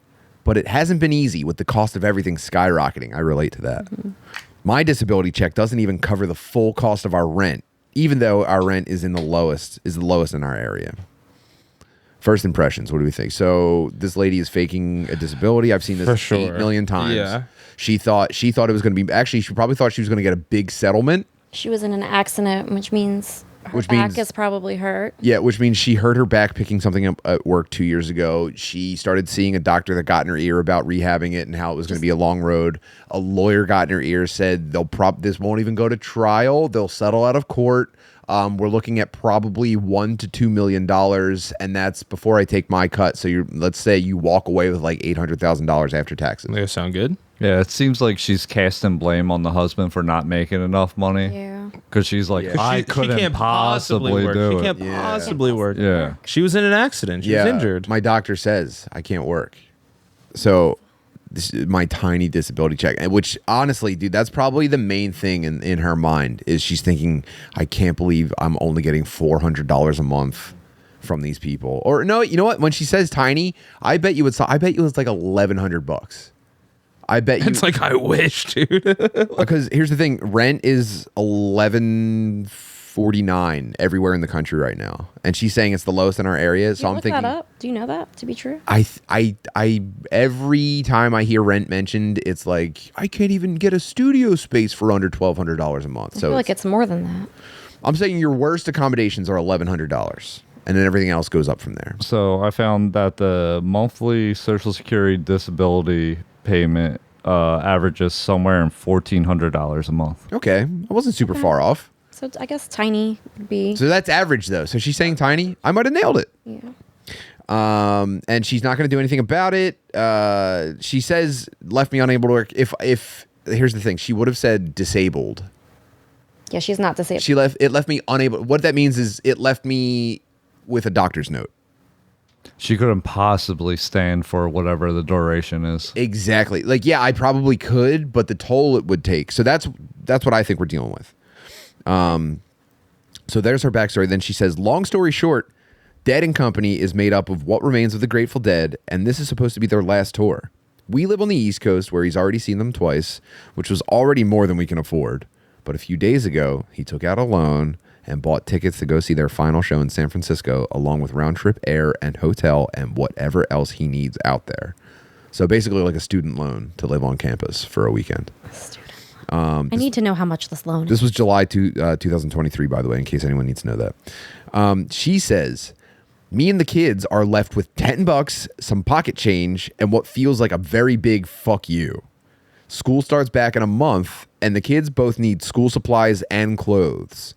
but it hasn't been easy with the cost of everything skyrocketing. I relate to that. Mm-hmm. My disability check doesn't even cover the full cost of our rent, even though our rent is the lowest in our area. First impressions, what do we think? So this lady is faking a disability. I've seen this 8 million times. Yeah. She thought it was going to be, actually, she probably thought she was going to get a big settlement. She was in an accident, which means her back is probably hurt. Yeah, which means she hurt her back picking something up at work 2 years ago. She started seeing a doctor that got in her ear about rehabbing it and how it was going to be a long road. A lawyer got in her ear, said this won't even go to trial. They'll settle out of court. We're looking at probably $1 to $2 million, and that's before I take my cut. So let's say you walk away with like $800,000 after taxes. They sound good. Yeah, it seems like she's casting blame on the husband for not making enough money. Yeah. Because she's like, I couldn't possibly do it. She can't possibly work. Yeah. She was in an accident. She was injured. My doctor says I can't work. So this is my tiny disability check, which honestly, dude, that's probably the main thing in her mind is she's thinking, I can't believe I'm only getting $400 a month from these people. Or no, you know what? When she says tiny, I bet you it's like $1,100. I bet you it's like I wish, dude. Because here's the thing: rent is $11.49 everywhere in the country right now, and she's saying it's the lowest in our area. So I'm thinking, that up? Do you know that to be true? I every time I hear rent mentioned, it's like I can't even get a studio space for under $1,200 a month. I feel like it's more than that. I'm saying your worst accommodations are $1,100. And then everything else goes up from there. So I found that the monthly Social Security disability payment averages somewhere in $1,400 a month. Okay, I wasn't super far off. So I guess tiny would be. So that's average though. So she's saying tiny. I might have nailed it. Yeah. And she's not going to do anything about it. She says left me unable to work. If here's the thing, she would have said disabled. Yeah, she's not disabled. It left me unable. What that means is it left me with a doctor's note. She couldn't possibly stand for whatever the duration is. Exactly. Like, yeah, I probably could, but the toll it would take. So that's what I think we're dealing with. So there's her backstory. Then she says, long story short, Dead & Company is made up of what remains of the Grateful Dead, and this is supposed to be their last tour. We live on the East Coast where he's already seen them twice, which was already more than we can afford. But a few days ago, he took out a loan and bought tickets to go see their final show in San Francisco, along with round-trip air and hotel and whatever else he needs out there. So basically like a student loan to live on campus for a weekend. I need to know how much this loan is. This was July 2023, by the way, in case anyone needs to know that. She says, me and the kids are left with $10, some pocket change, and what feels like a very big fuck you. School starts back in a month, and the kids both need school supplies and clothes.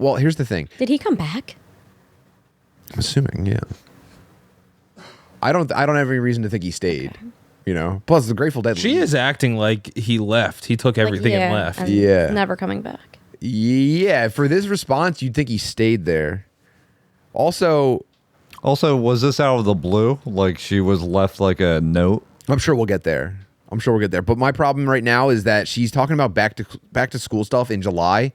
Well, here's the thing. Did he come back? I'm assuming, yeah. I don't have any reason to think he stayed. Okay. You know. Plus, the Grateful Dead. She is acting like he left. He took everything and left. And never coming back. Yeah. For this response, you'd think he stayed there. Also, was this out of the blue? Like she was left like a note? I'm sure we'll get there. But my problem right now is that she's talking about back to school stuff in July.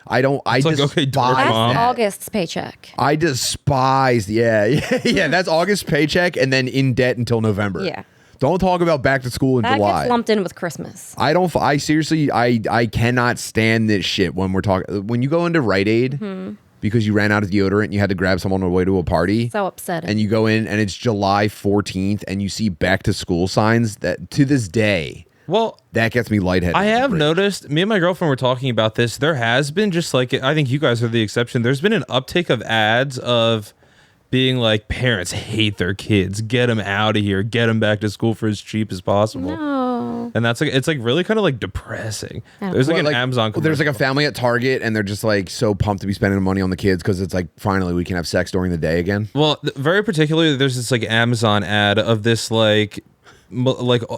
That's August's paycheck. I despise. Yeah. That's August's paycheck, and then in debt until November. Yeah. Don't talk about back to school in July. That gets lumped in with Christmas. I seriously cannot stand this shit when we're talking. When you go into Rite Aid because you ran out of deodorant and you had to grab someone on the way to a party. So upsetting. And you go in and it's July 14th and you see back to school signs that to this day. Well, that gets me lightheaded. I have noticed, me and my girlfriend were talking about this. There has been just like, I think you guys are the exception. There's been an uptake of ads of being like, parents hate their kids. Get them out of here. Get them back to school for as cheap as possible. No. And that's like, it's like really kind of like depressing. There's like an Amazon commercial. There's like a family at Target and they're just like so pumped to be spending money on the kids because it's like finally we can have sex during the day again. Well, very particularly, there's this like Amazon ad of this like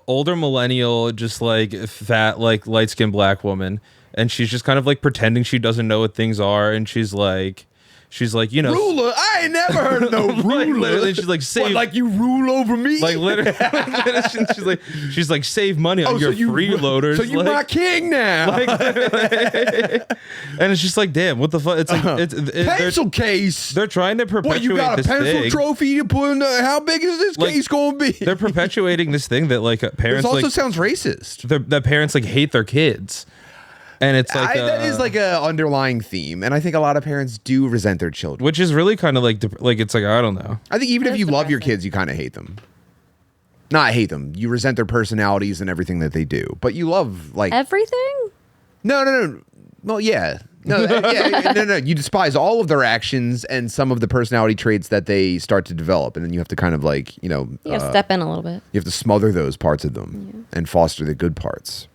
older millennial, just like fat, like light-skinned black woman, and she's just kind of like pretending she doesn't know what things are, and she's like, she's like, you know, ruler. I ain't never heard of no ruler. Like, literally, she's like, save, what, like you rule over me? like literally, she's like, save money on your freeloaders. So you like, my king now. Like, and it's just like, damn, what the fuck? It's like pencil case. They're trying to perpetuate. What, you got a pencil trophy to put in? How big is this case going to be? They're perpetuating this thing that like parents. This also like, sounds racist. That parents like hate their kids. And it's like that is like a underlying theme, and I think a lot of parents do resent their children, which is really kind of like it's like, I don't know. I think even if you love your kids, you kind of hate them. Not hate them. You resent their personalities and everything that they do, but you love like everything. No. Well, yeah. No, no. You despise all of their actions and some of the personality traits that they start to develop, and then you have to kind of like you step in a little bit. You have to smother those parts of them and foster the good parts.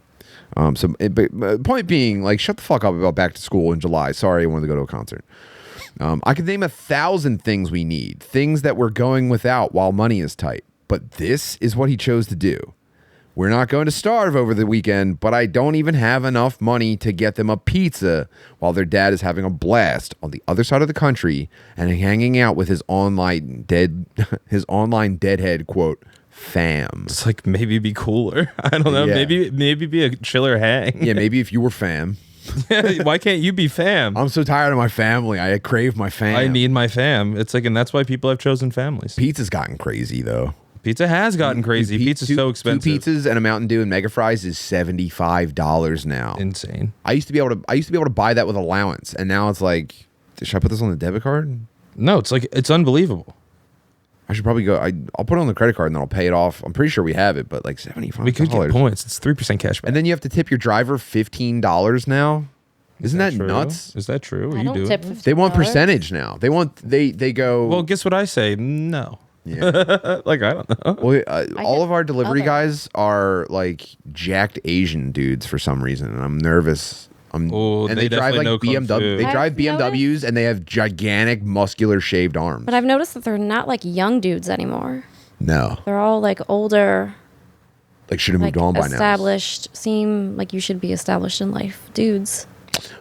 But point being, like, shut the fuck up about back to school in July. Sorry, I wanted to go to a concert. I could name 1,000 things we need, things that we're going without while money is tight. But this is what he chose to do. We're not going to starve over the weekend, but I don't even have enough money to get them a pizza while their dad is having a blast on the other side of the country and hanging out with his online deadhead, quote, fam. It's like, maybe be cooler. I don't know. Yeah. Maybe be a chiller hang. Yeah, maybe if you were fam. Why can't you be fam? I'm so tired of my family. I crave my fam. I need my fam. It's like, and that's why people have chosen families. Pizza's gotten crazy though. Pizza has gotten crazy. Pizza's so expensive. 2 pizzas and a Mountain Dew and Mega Fries is $75 now. Insane. I used to be able to buy that with allowance, and now it's like, should I put this on the debit card? No, it's unbelievable. I should probably go. I'll put it on the credit card and then I'll pay it off. I'm pretty sure we have it, but like $75. We could get points. It's 3% cash back. And then you have to tip your driver $15 now. Isn't that true? Nuts? Is that true? I don't tip $15. They want percentage now. They go. Well, guess what I say? No. Yeah. Like, I don't know. Well, all of our delivery guys are like jacked Asian dudes for some reason, and I'm nervous. And they drive like BMW. They drive BMWs and they have gigantic muscular shaved arms. But I've noticed that they're not like young dudes anymore. No. They're all like older. Like should have moved on by now. Established. Seem like you should be established in life. Dudes.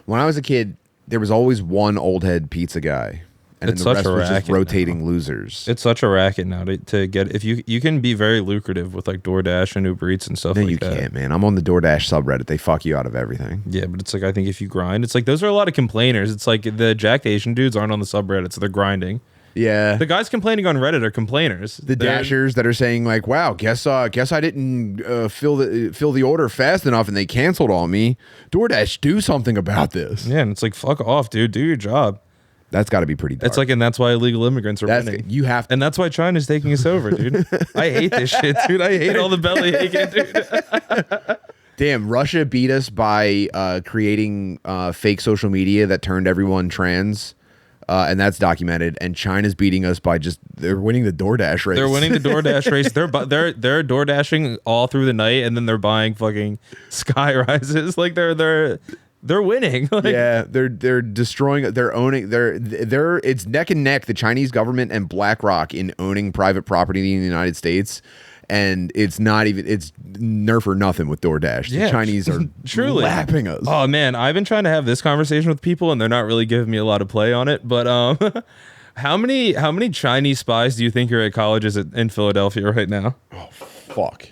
When I was a kid, there was always one old head pizza guy. And it's then the such rest was just rotating now. Losers. It's such a racket now to get. If you can be very lucrative with like DoorDash and Uber Eats and stuff like that. No, you can't, man. I'm on the DoorDash subreddit. They fuck you out of everything. Yeah, but it's like, I think if you grind, it's like those are a lot of complainers. It's like the jacked Asian dudes aren't on the subreddit, so they're grinding. Yeah. The guys complaining on Reddit are complainers. The dashers that are saying like, "Wow, guess I didn't fill the order fast enough, and they canceled on me." DoorDash, do something about this. Yeah, and it's like, fuck off, dude. Do your job. That's got to be pretty dark. It's like, and that's why illegal immigrants are winning. You have to. And that's why China's taking us over, dude. I hate this shit, dude. I hate all the belly aching, dude. Damn, Russia beat us by creating fake social media that turned everyone trans. And that's documented. And China's beating us by they're winning the DoorDash race. They're winning the DoorDash race. They're DoorDashing all through the night, and then they're buying fucking sky rises. Like they're winning. Like, yeah, they're destroying. They're owning. They're it's neck and neck. The Chinese government and BlackRock in owning private property in the United States. And it's not even, it's nerf or nothing with DoorDash. The Chinese are truly lapping us. Oh man, I've been trying to have this conversation with people and they're not really giving me a lot of play on it. But how many Chinese spies do you think are at colleges in Philadelphia right now? Oh fuck.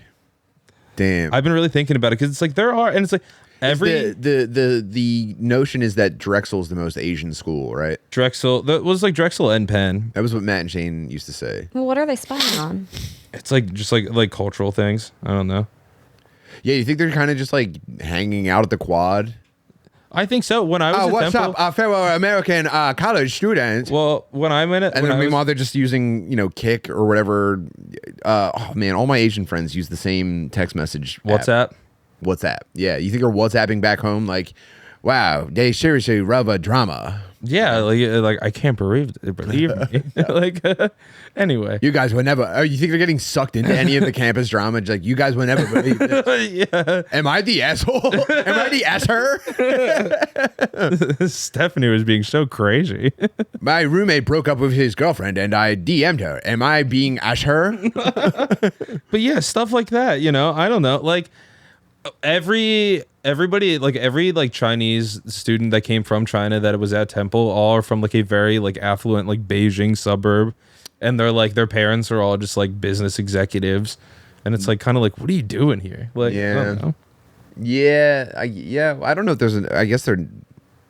Damn. I've been really thinking about it because it's like there are, and it's like the notion is that Drexel's the most Asian school, right? Drexel, that was like Drexel and Penn. That was what Matt and Shane used to say. Well, what are they spying on? It's like just like cultural things. I don't know. Yeah, you think they're kind of just like hanging out at the quad? I think so. When I was at what's Temple, up, fellow American college students? Well, when I'm in it, and then meanwhile they're just using Kick or whatever. Oh man, all my Asian friends use the same text message. WhatsApp. Yeah, you think they're WhatsApping back home like, wow, they seriously love a drama. Yeah, like I can't believe me. Like anyway, you guys would never. Oh, you think they're getting sucked into any of the campus drama? It's like, you guys would never believe this. Yeah. Am I the asshole? Am I the asher? Stephanie was being so crazy. My roommate broke up with his girlfriend, and I DM'd her. Am I being asher? But yeah, stuff like that. I don't know. Like every everybody, like every like Chinese student that came from China that was at Temple, all are from like a very like affluent like Beijing suburb, and they're like their parents are all just like business executives, and it's like kind of like, what are you doing here? Like, I don't know. I don't know if there's I guess they're,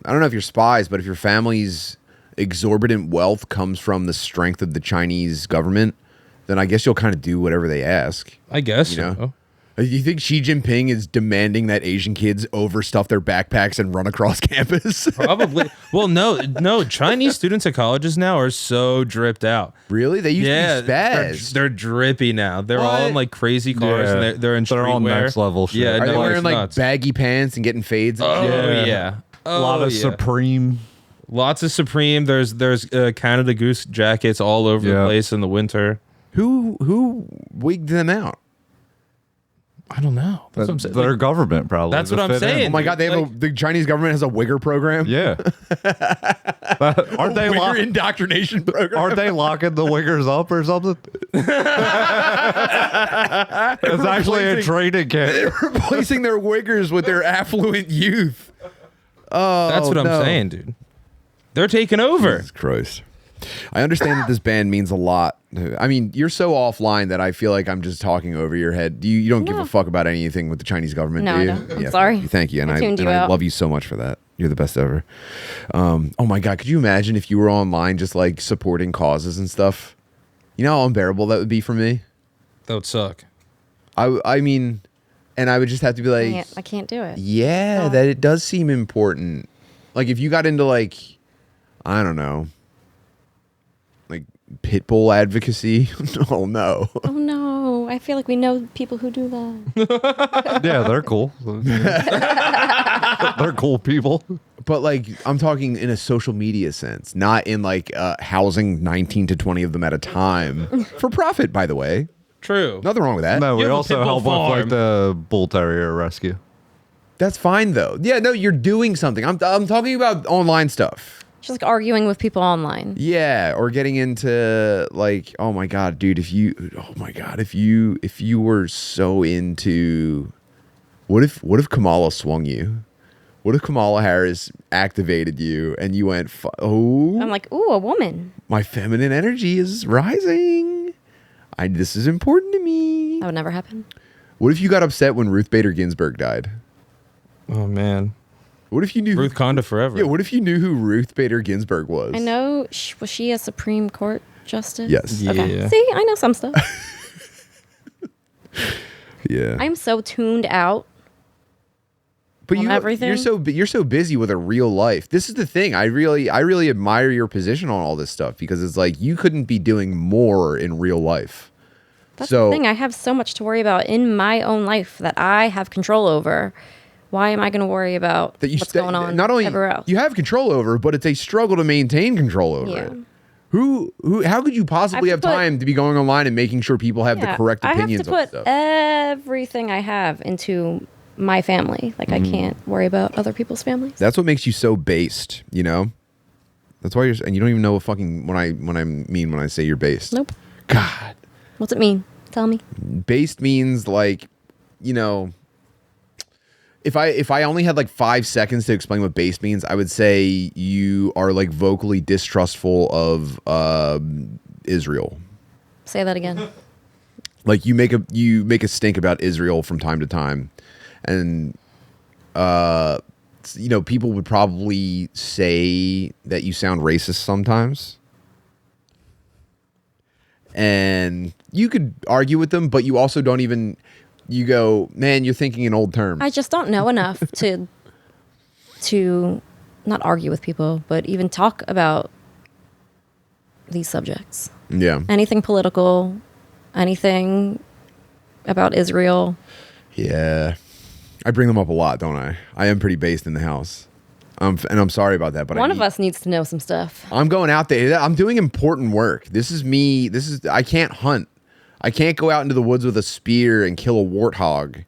I don't know if you're spies, but if your family's exorbitant wealth comes from the strength of the Chinese government, then I guess you'll kind of do whatever they ask. I guess, you know. You think Xi Jinping is demanding that Asian kids overstuff their backpacks and run across campus? Probably. Well, no. Chinese students at colleges now are so dripped out. Really? They used to be spaz. They're drippy now. They're all in like crazy cars, and they're in streetwear. They're all next level shit. Yeah, Are they wearing like nuts. baggy pants and getting fades? And shit? Yeah. A lot of Supreme. Lots of Supreme. There's Canada Goose jackets all over the place in the winter. Who wigged them out? I don't know. That's what I'm saying. Their government probably. That's what I'm saying. Oh my God, the Chinese government has a wigger program. Yeah. Aren't they wigger indoctrination program? Aren't they locking the wiggers up or something? It's actually a training camp. They're replacing their wiggers with their affluent youth. Oh, that's what I'm saying, dude. They're taking over. Jesus Christ. I understand that this ban means a lot. I mean, you're so offline that I feel like I'm just talking over your head. You don't give a fuck about anything with the Chinese government, No, do you? I don't. I'm sorry. Thank you. And I out. love you so much for that. You're the best ever. Oh my God, could you imagine if you were online just like supporting causes and stuff? You know how unbearable that would be for me? That would suck. I mean, and I would just have to be like, I can't do it. yeah, that it does seem important. Like if you got into like, I don't know, like pit bull advocacy. Oh no. Oh no. I feel like we know people who do that. Yeah, they're cool. They're cool people. But like, I'm talking in a social media sense, not in like housing 19 to 20 of them at a time for profit, by the way. True. Nothing wrong with that. No, we have a also pit bull help with farm. like the bull terrier rescue. That's fine though. Yeah, no, you're doing something. I'm talking about online stuff. Just like arguing with people online. Yeah, or getting into like, oh my God, dude, if you were so into, what if Kamala swung you? What if Kamala Harris activated you and you went, I'm like, ooh, a woman. My feminine energy is rising. This is important to me. That would never happen. What if you got upset when Ruth Bader Ginsburg died? Oh man. What if you knew Ruth Conda forever? Yeah. What if you knew who Ruth Bader Ginsburg was? I know. Was she a Supreme Court justice? Yes. Okay. Yeah. See, I know some stuff. Yeah. I'm so tuned out. But everything. you're so busy with a real life. This is the thing. I really admire your position on all this stuff because it's like you couldn't be doing more in real life. That's the thing. I have so much to worry about in my own life that I have control over. Why am I going to worry about what's going on not only everywhere else? You have control over, but it's a struggle to maintain control over it. How could you possibly have time to be going online and making sure people have the correct opinions on I have to stuff? put everything I have into my family. Like I can't worry about other people's families. That's what makes you so based, you know? That's why and you don't even know what fucking when I say you're based. Nope. God. What's it mean? Tell me. Based means like, you know, if I only had like 5 seconds to explain what based means, I would say you are like vocally distrustful of Israel. Say that again. Like you make a stink about Israel from time to time, and you know, people would probably say that you sound racist sometimes. And you could argue with them, but you also don't even. You go, man, you're thinking in old terms. I just don't know enough to not argue with people, but even talk about these subjects. Yeah. Anything political, anything about Israel. Yeah. I bring them up a lot, don't I? I am pretty based in the house. And I'm sorry about that, but one of us needs to know some stuff. I'm going out there. I'm doing important work. This is me. I can't hunt. I can't go out into the woods with a spear and kill a warthog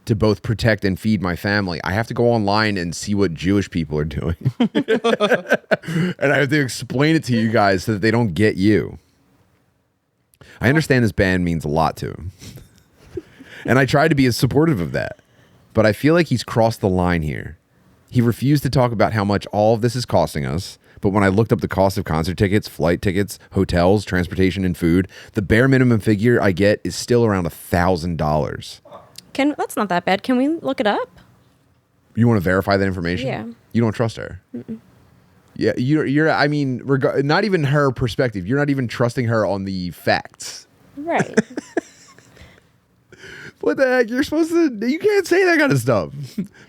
to both protect and feed my family. I have to go online and see what Jewish people are doing. And I have to explain it to you guys so that they don't get you. I understand this ban means a lot to him. And I try to be as supportive of that. but I feel like he's crossed the line here. He refused to talk about how much all of this is costing us. But when I looked up the cost of concert tickets, flight tickets, hotels, transportation, and food, the bare minimum figure I get is still around $1,000. That's not that bad. Can we look it up? You want to verify that information? Yeah. You don't trust her? Mm-mm. Yeah, you're. I mean, not even her perspective. You're not even trusting her on the facts. Right. What the heck? You're supposed to. You can't say that kind of stuff.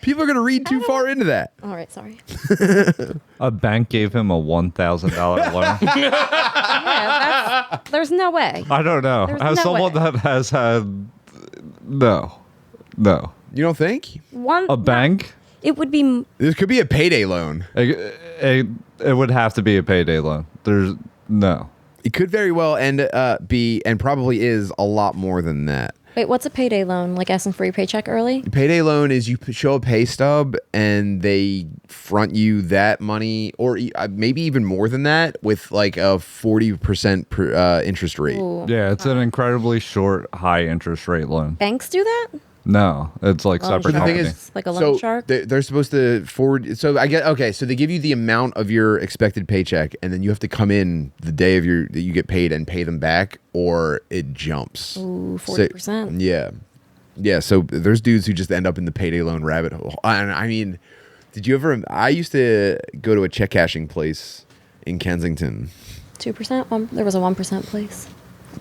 People are going to read too far into that. All right, sorry. A bank gave him a $1,000 loan. Yeah, there's no way. I don't know. There's As no someone way. that has had, no. You don't think? A bank? It would be. This could be a payday loan. It would have to be a payday loan. There's no. It could very well be and probably is a lot more than that. Wait, what's a payday loan? Like asking for your paycheck early? Payday loan is you show a pay stub and they front you that money, or maybe even more than that, with like a 40% interest rate. Ooh. Yeah, it's an incredibly short, high interest rate loan. Banks do that? No, it's like Loan separate shark. company. It's like a loan So shark? they're supposed to forward. So I get okay. So they give you the amount of your expected paycheck, and then you have to come in the day of that you get paid and pay them back, or it jumps. Ooh, 40%. Yeah. So there's dudes who just end up in the payday loan rabbit hole. And I mean, did you ever? I used to go to a check cashing place in Kensington. 2%? There was a 1% place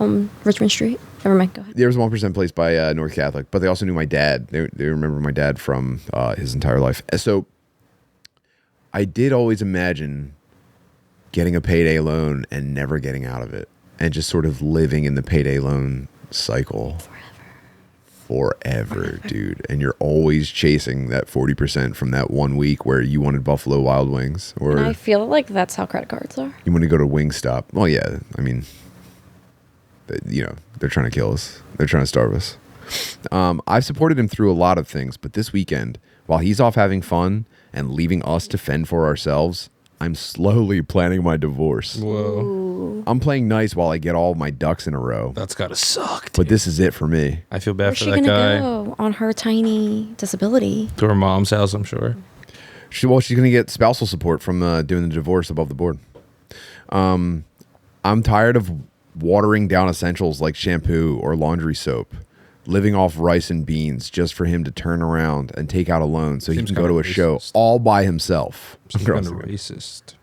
on Richmond Street. Never mind, go ahead. There was a 1% place by North Catholic, but they also knew my dad. They remember my dad from his entire life. So I did always imagine getting a payday loan and never getting out of it, and just sort of living in the payday loan cycle forever, dude. And you're always chasing that 40% from that 1 week where you wanted Buffalo Wild Wings, or And I feel like that's how credit cards are. you want to go to Wingstop. Well, yeah, I mean, they're trying to kill us. They're trying to starve us. I've supported him through a lot of things, but this weekend, while he's off having fun and leaving us to fend for ourselves, I'm slowly planning my divorce. Whoa. Ooh. I'm playing nice while I get all my ducks in a row. That's gotta suck, dude. But this is it for me. I feel bad Where's for she that gonna guy. go on her tiny disability? To her mom's house, I'm sure. She's going to get spousal support from doing the divorce above the board. I'm tired of watering down essentials like shampoo or laundry soap, living off rice and beans just for him to turn around and take out a loan so Seems he can go to a kinda show racist. all by himself. Some kind of racist.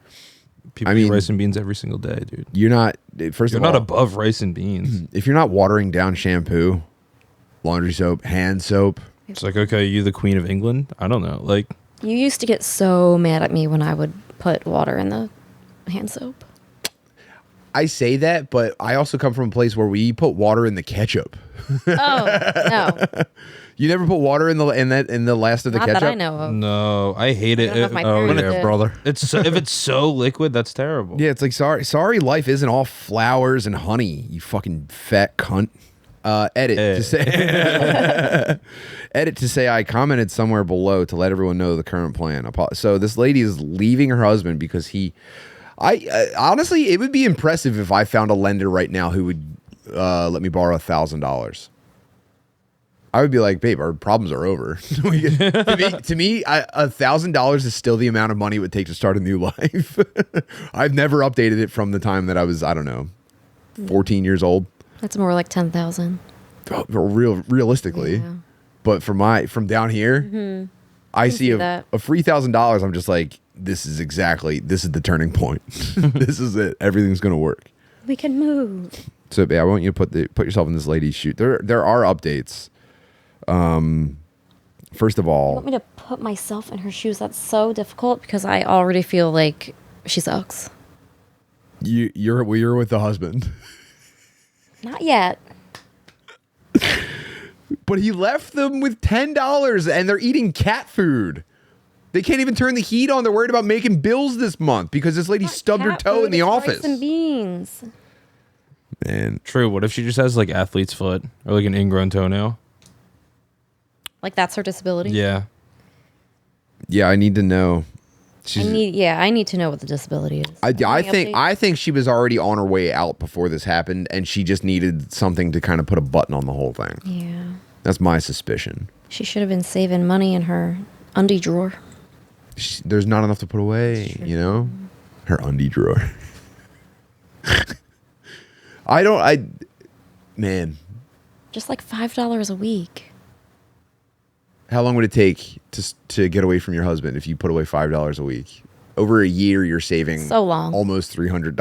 People I mean, eat rice and beans every single day, dude. You're not, first You're of all, not above rice and beans. if you're not watering down shampoo, laundry soap, hand soap, It's like, okay, you the Queen of England? I don't know. Like, You used to get so mad at me when I would put water in the hand soap. I say that, but I also come from a place where we put water in the ketchup. Oh, no. You never put water in the last of the Not ketchup? that I know of. no, I hate it. I don't know if my Oh parents yeah, did. brother. It's so, if it's so liquid, that's terrible. Yeah, it's like sorry, life isn't all flowers and honey. You fucking fat cunt. Edit to say. Edit to say I commented somewhere below to let everyone know the current plan. So this lady is leaving her husband because I honestly, it would be impressive if I found a lender right now who would let me borrow $1,000. I would be like, babe, our problems are over. to me, $1,000 is still the amount of money it would take to start a new life. I've never updated it from the time that I was, I don't know, 14 years old. That's more like 10,000. Realistically. Yeah. But from down here, I see a that. free $1,000. I'm just like, this is the turning point. This is it. Everything's going to work. We can move. So yeah, I want you to put yourself in this lady's shoe. There are updates. First of You all, want me to put myself in her shoes? That's so difficult because I already feel like she sucks. you're with the husband, Not yet. but he left them with $10 and they're eating cat food. They can't even turn the heat on. They're worried about making bills this month because this lady stubbed her Cat toe food in the is office. Rice and beans. Man, True. What if she just has like athlete's foot or like an ingrown toenail? Like that's her disability. Yeah. yeah, I need to know. I need to know what the disability is. I Any think updates? she was already on her way out before this happened, and she just needed something to kind of put a button on the whole thing. Yeah. That's my suspicion. She should have been saving money in her undie drawer. There's not enough to put away, you know? Her undie drawer. Man. Just like $5 a week. How long would it take to get away from your husband if you put away $5 a week? Over a year, you're saving so long. Almost $300.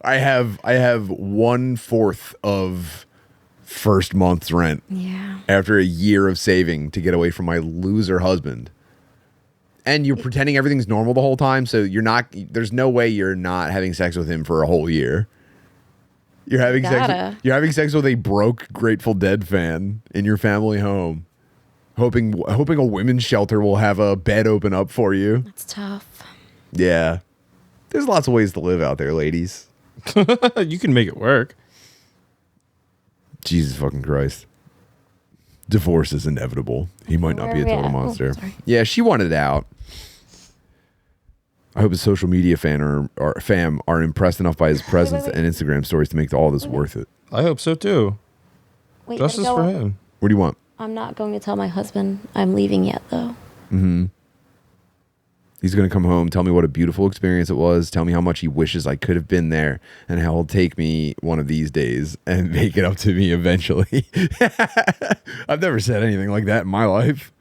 I have 1/4 of first month's rent. Yeah. After a year of saving to get away from my loser husband. And you're pretending everything's normal the whole time, so there's no way you're not having sex with him for a whole year. You're having sex with a broke Grateful Dead fan in your family home. Hoping a women's shelter will have a bed open up for you. That's tough. Yeah. There's lots of ways to live out there, ladies. You can make it work. Jesus fucking Christ. Divorce is inevitable. He might not be a total monster. Yeah, she wanted out. I hope his social media fam are impressed enough by his presence and Instagram stories to make all this worth it. I hope so too. Wait, justice for him. What do you want? I'm not going to tell my husband I'm leaving yet, though. Mm-hmm. He's going to come home, tell me what a beautiful experience it was, tell me how much he wishes I could have been there, and how he'll take me one of these days and make it up to me eventually. I've never said anything like that in my life.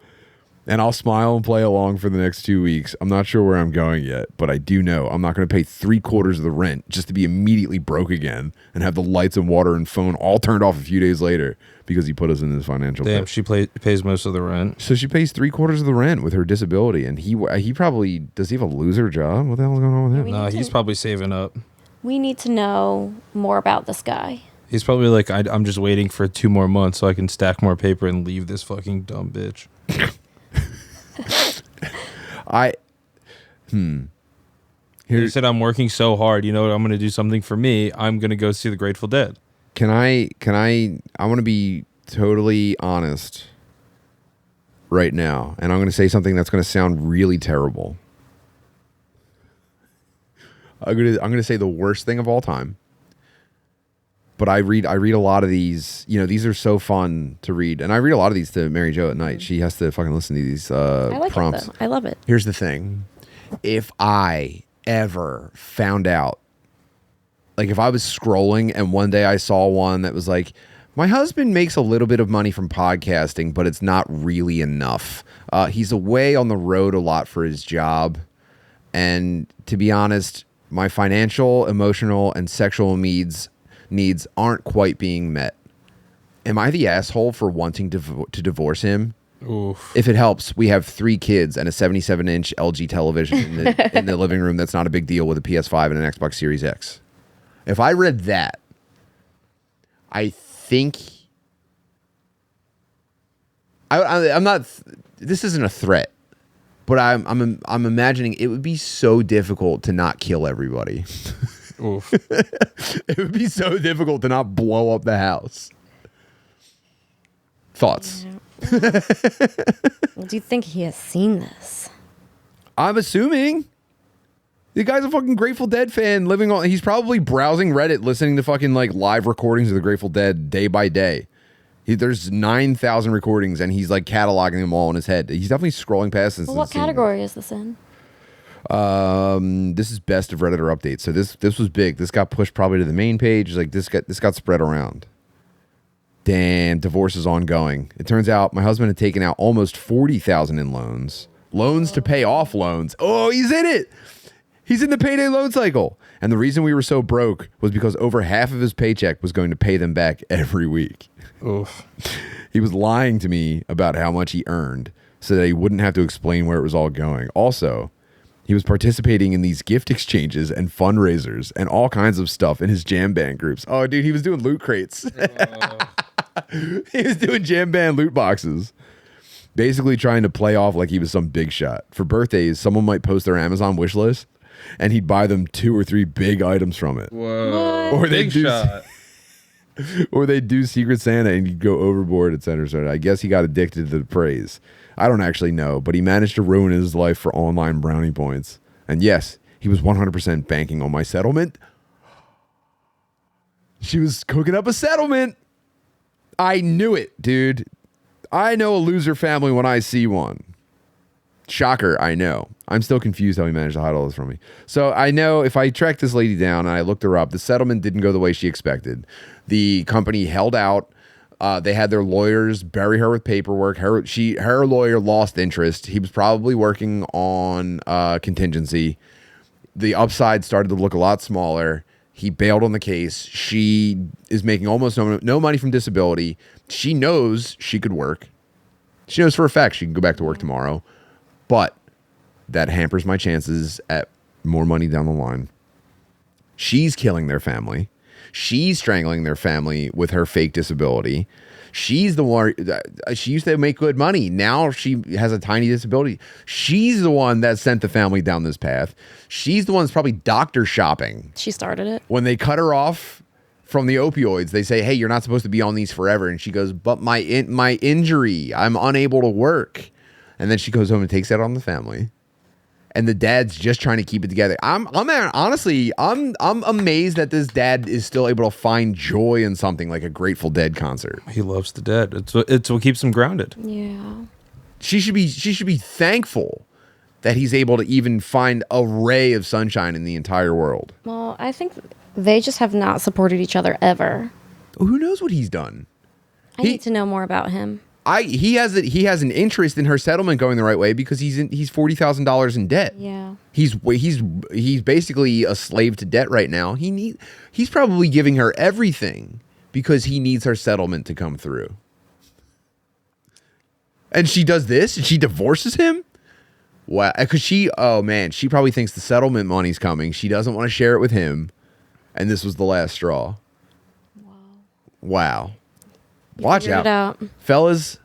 And I'll smile and play along for the next 2 weeks. I'm not sure where I'm going yet, but I do know I'm not going to pay 3/4 of the rent just to be immediately broke again and have the lights and water and phone all turned off a few days later because he put us in this financial Damn, pit. she pays most of the rent. So she pays 3/4 of the rent with her disability, and he probably does. He have a loser job? What the hell is going on with him? No, he's probably saving up. We need to know more about this guy. He's probably like, I'm just waiting for 2 more months so I can stack more paper and leave this fucking dumb bitch. He said, I'm working so hard. You know what? I'm going to do something for me. I'm going to go see the Grateful Dead. I want to be totally honest right now, and I'm going to say something that's going to sound really terrible. I'm going to say the worst thing of all time. But I read a lot of these. You know, these are so fun to read, and I read a lot of these to Mary Jo at night. She has to fucking listen to these I like prompts. it, though. I love it. Here's the thing: if I ever found out, like, if I was scrolling and one day I saw one that was like, my husband makes a little bit of money from podcasting, but it's not really enough. He's away on the road a lot for his job, and to be honest, my financial, emotional, and sexual needs aren't quite being met. Am I the asshole for wanting to divorce him? Oof. If it helps, we have 3 kids and a 77-inch LG television in the living room. That's not a big deal with a PS5 and an Xbox Series X. If I read that, I think I'm not. This isn't a threat, but I'm imagining it would be so difficult to not kill everybody. Oof. It would be so difficult to not blow up the house. Thoughts? Well, do you think he has seen this? I'm assuming. The guy's a fucking Grateful Dead fan living on. He's probably browsing Reddit, listening to fucking like live recordings of the Grateful Dead day by day. There's 9,000 recordings, and he's like cataloging them all in his head. He's definitely scrolling past this. Well, what category is this in? This is best of Redditor updates. So this was big. This got pushed probably to the main page. Like this got spread around. Damn, divorce is ongoing. It turns out my husband had taken out almost 40,000 in loans to pay off loans. Oh, he's in it. He's in the payday loan cycle. And the reason we were so broke was because over half of his paycheck was going to pay them back every week. Oof. He was lying to me about how much he earned so that he wouldn't have to explain where it was all going. Also, he was participating in these gift exchanges and fundraisers and all kinds of stuff in his jam band groups. Oh, dude, he was doing loot crates. He was doing jam band loot boxes. Basically trying to play off like he was some big shot. For birthdays, someone might post their Amazon wish list, and he'd buy them 2 or 3 big items from it. Whoa. Or they big shot. Or they'd do Secret Santa and he'd go overboard, etc. etc. I guess he got addicted to the praise. I don't actually know, but he managed to ruin his life for online brownie points. And yes, he was 100% banking on my settlement. She was cooking up a settlement. I knew it, dude. I know a loser family when I see one. Shocker, I know. I'm still confused how he managed to hide all this from me. So I know if I tracked this lady down and I looked her up, the settlement didn't go the way she expected. The company held out. They had their lawyers bury her with paperwork. Her lawyer lost interest. He was probably working on contingency. The upside started to look a lot smaller. He bailed on the case. She is making almost no money from disability. She knows she could work. She knows for a fact she can go back to work tomorrow. But that hampers my chances at more money down the line. She's killing their family. She's strangling their family with her fake disability. She's the one. She used to make good money. Now she has a tiny disability. She's the one that sent the family down this path. She's the one that's probably doctor shopping. She started it. When they cut her off from the opioids, they say, hey, you're not supposed to be on these forever. And she goes, but my injury, I'm unable to work. And then she goes home and takes that on the family. And the dad's just trying to keep it together. I'm amazed that this dad is still able to find joy in something like a Grateful Dead concert. He loves the Dead. It's what keeps him grounded. Yeah. She should be thankful that he's able to even find a ray of sunshine in the entire world. Well, I think they just have not supported each other ever. Who knows what he's done? I need to know more about him. He has an interest in her settlement going the right way because he's $40,000 in debt. Yeah. He's basically a slave to debt right now. He's probably giving her everything because he needs her settlement to come through. And she does this and she divorces him? Wow. Because she probably thinks the settlement money's coming. She doesn't want to share it with him. And this was the last straw. Wow. Watch out. Fellas,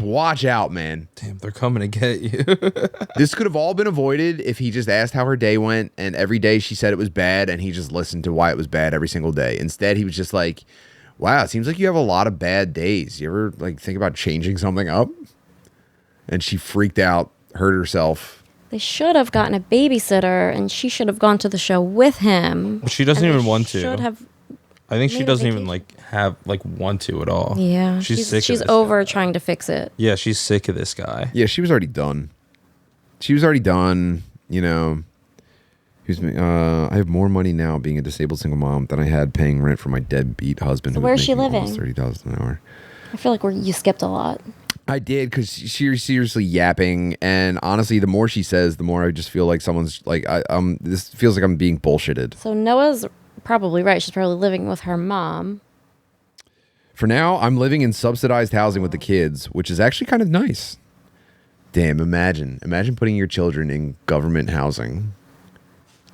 watch out, man. Damn, they're coming to get you. This could have all been avoided if he just asked how her day went, and every day she said it was bad, and he just listened to why it was bad every single day. Instead, he was just like, wow, it seems like you have a lot of bad days. You ever think about changing something up? And she freaked out, hurt herself. They should have gotten a babysitter, and she should have gone to the show with him. She doesn't even want to. Should have. I think she doesn't even want to at all. Yeah, she's sick. She's over trying to fix it. Yeah, she's sick of this guy. Yeah, she was already done. You know. I have more money now being a disabled single mom than I had paying rent for my deadbeat husband. So where's she living? $30,000 an hour. I feel like you skipped a lot. I did because she's seriously yapping, and honestly, the more she says, the more I just feel like someone's like, this feels like I'm being bullshitted. So Noah's probably right. She's probably living with her mom. For now, I'm living in subsidized housing with the kids, which is actually kind of nice. Damn, imagine putting your children in government housing.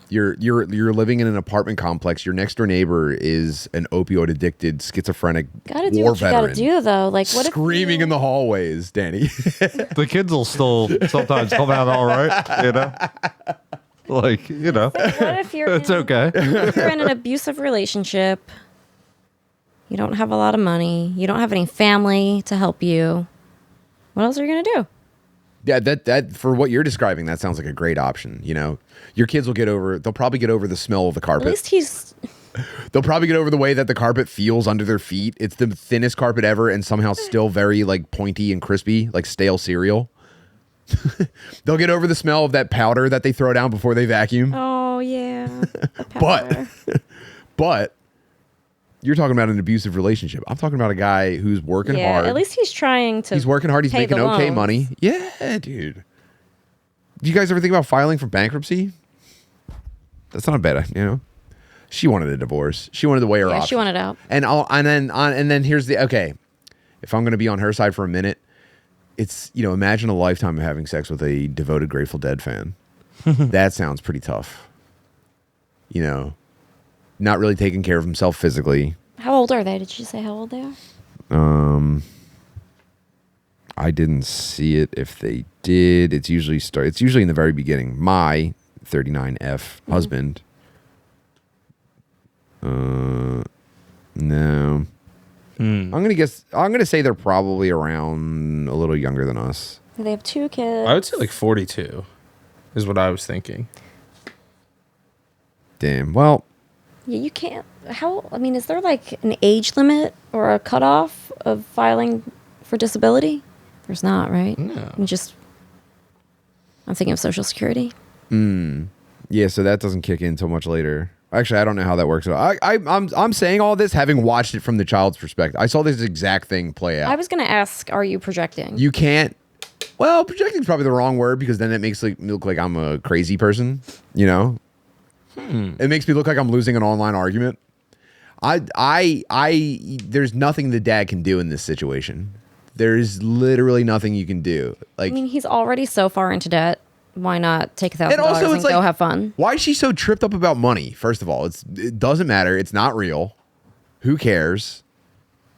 You're living in an apartment complex. Your next door neighbor is an opioid addicted, schizophrenic gotta do war what you veteran. Gotta do though. Like what? Screaming in the hallways, Danny. The kids will still sometimes come out all right, you know. Like, you know, what if it's okay. If you're in an abusive relationship, you don't have a lot of money, you don't have any family to help you. What else are you gonna do? Yeah, that for what you're describing, that sounds like a great option. You know, your kids they'll probably get over the smell of the carpet. At least they'll probably get over the way that the carpet feels under their feet. It's the thinnest carpet ever and somehow still very pointy and crispy, like stale cereal. They'll get over the smell of that powder that they throw down before they vacuum. Oh yeah. But you're talking about an abusive relationship. I'm talking about a guy who's working hard. At least he's trying to. He's working hard. He's making okay loans. money. Yeah, dude. Do you guys ever think about filing for bankruptcy? That's not bad, you know. She wanted a divorce. She wanted to weigh her options. She wanted out. And then here's the okay. If I'm going to be on her side for a minute, it's imagine a lifetime of having sex with a devoted Grateful Dead fan. That sounds pretty tough. Not really taking care of himself physically. How old are they? Did you say how old they are? I didn't see it. If they did, it's usually in the very beginning. My 39F husband. No. I'm gonna say they're probably around a little younger than us. They have 2 kids. I would say 42 is what I was thinking. Damn. Well, Yeah, you can't. I mean, is there like an age limit or a cutoff of filing for disability? There's not, right? No. I'm thinking of Social Security. Yeah, so that doesn't kick in until much later. Actually, I don't know how that works at all. I'm saying all this having watched it from the child's perspective. I saw this exact thing play out. I was going to ask, are you projecting? You can't. Well, projecting is probably the wrong word because then it makes me look like I'm a crazy person. You know, it makes me look like I'm losing an online argument. There's nothing the dad can do in this situation. There's literally nothing you can do. Like, I mean, he's already so far into debt. Why not take $1,000 and go have fun? Why is she so tripped up about money? First of all, it doesn't matter. It's not real. Who cares?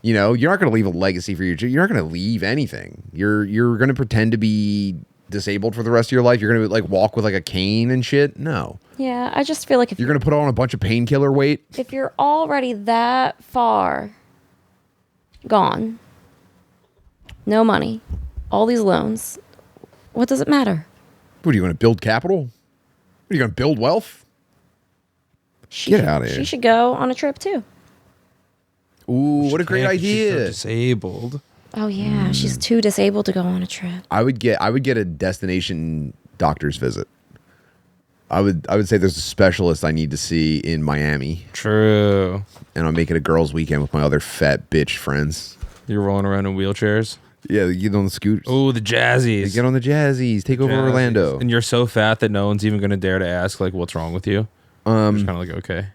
You know, you're not going to leave a legacy for your children. You're not going to leave anything. You're going to pretend to be disabled for the rest of your life. You're going to like walk with like a cane and shit. No. Yeah, I just feel like if you're going to put on a bunch of painkiller weight. If you're already that far gone, no money, all these loans, what does it matter? What are you going to build capital? Are you going to build wealth? Get out of here. She should go on a trip too. Ooh, what a great idea! She's so disabled. Oh yeah, she's too disabled to go on a trip. I would get a destination doctor's visit. I would say there's a specialist I need to see in Miami. True. And I'm making a girls' weekend with my other fat bitch friends. You're rolling around in wheelchairs. Yeah, they get on the scooters. Oh, the jazzies. They get on the jazzies. Take over Orlando. And you're so fat that no one's even going to dare to ask, like, what's wrong with you? Just kind of like, okay.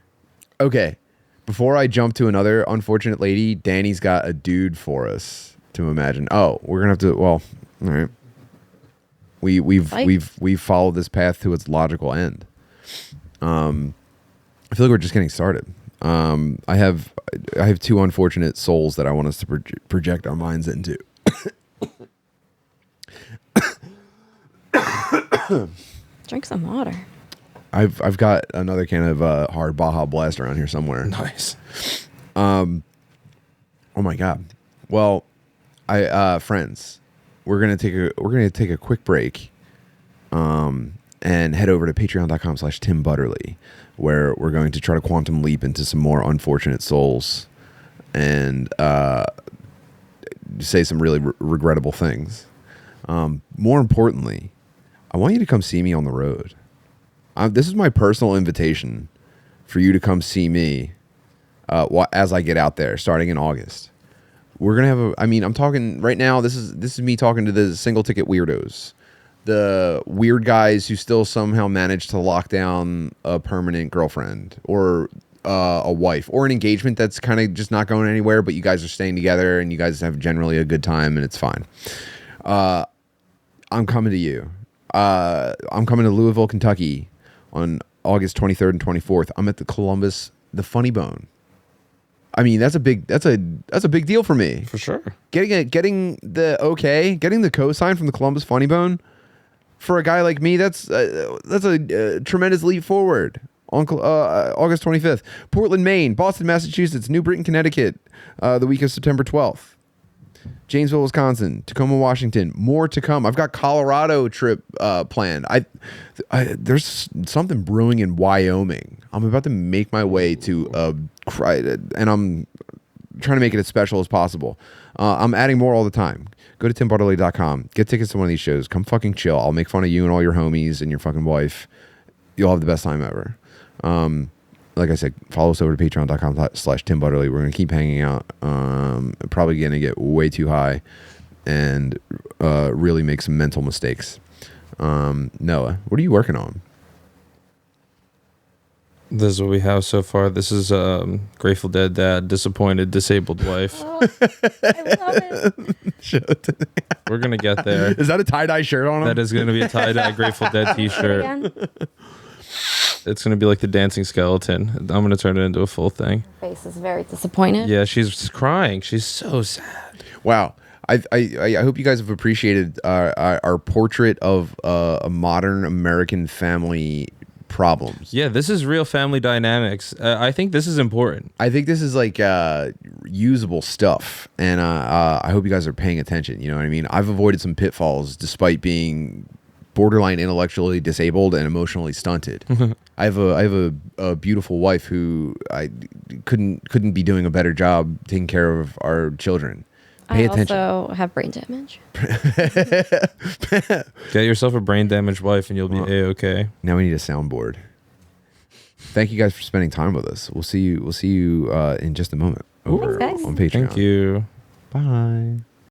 Okay. Before I jump to another unfortunate lady, Danny's got a dude for us to imagine. Oh, we're going to have to, well, all right. We've followed this path to its logical end. I feel like we're just getting started. I have two unfortunate souls that I want us to project our minds into. Drink some water. I've got another can of hard Baja Blast around here somewhere. Nice. Oh my god. Well, friends, we're gonna take a quick break, and head over to patreon.com/Tim Butterly, where we're going to try to quantum leap into some more unfortunate souls, and say some really regrettable things. More importantly, I want you to come see me on the road. This is my personal invitation for you to come see me as I get out there starting in August. We're going to have I'm talking right now. This is me talking to the single ticket weirdos, the weird guys who still somehow manage to lock down a permanent girlfriend or a wife or an engagement that's kind of just not going anywhere, but you guys are staying together and you guys have generally a good time and it's fine. I'm coming to you. I'm coming to Louisville, Kentucky on August 23rd and 24th. I'm at the Funny Bone. I mean, that's a big deal for me. For sure. Getting the cosign from the Columbus Funny Bone for a guy like me, that's a tremendous leap forward. On August 25th, Portland, Maine, Boston, Massachusetts, New Britain, Connecticut, the week of September 12th. Janesville, Wisconsin, Tacoma, Washington. More to come. I've got Colorado trip planned. There's something brewing in Wyoming. I'm about to make my way to and I'm trying to make it as special as possible. I'm adding more all the time. Go to timbartley.com. Get tickets to one of these shows. Come fucking chill. I'll make fun of you and all your homies and your fucking wife. You'll have the best time ever. Like I said, follow us over to patreon.com/Tim Butterly. We're going to keep hanging out. Probably going to get way too high and really make some mental mistakes. Noah, what are you working on? This is what we have so far. This is Grateful Dead dad, disappointed, disabled wife. Oh, I love it. We're going to get there. Is that a tie-dye shirt on him? That is going to be a tie-dye Grateful Dead t-shirt. It's going to be like the dancing skeleton. I'm going to turn it into a full thing. Her face is very disappointed. Yeah, she's crying. She's so sad. Wow. I hope you guys have appreciated our portrait of a modern American family problems. Yeah, this is real family dynamics. I think this is important. I think this is like usable stuff, and I hope you guys are paying attention. You know what I mean? I've avoided some pitfalls despite being borderline intellectually disabled and emotionally stunted. I have a beautiful wife who I couldn't be doing a better job taking care of our children. Pay attention. I also have brain damage. Get yourself a brain damaged wife and you'll be A-okay. Now we need a soundboard. Thank you guys for spending time with us. We'll see you in just a moment over Thanks, guys. on Patreon. Thank you. Bye.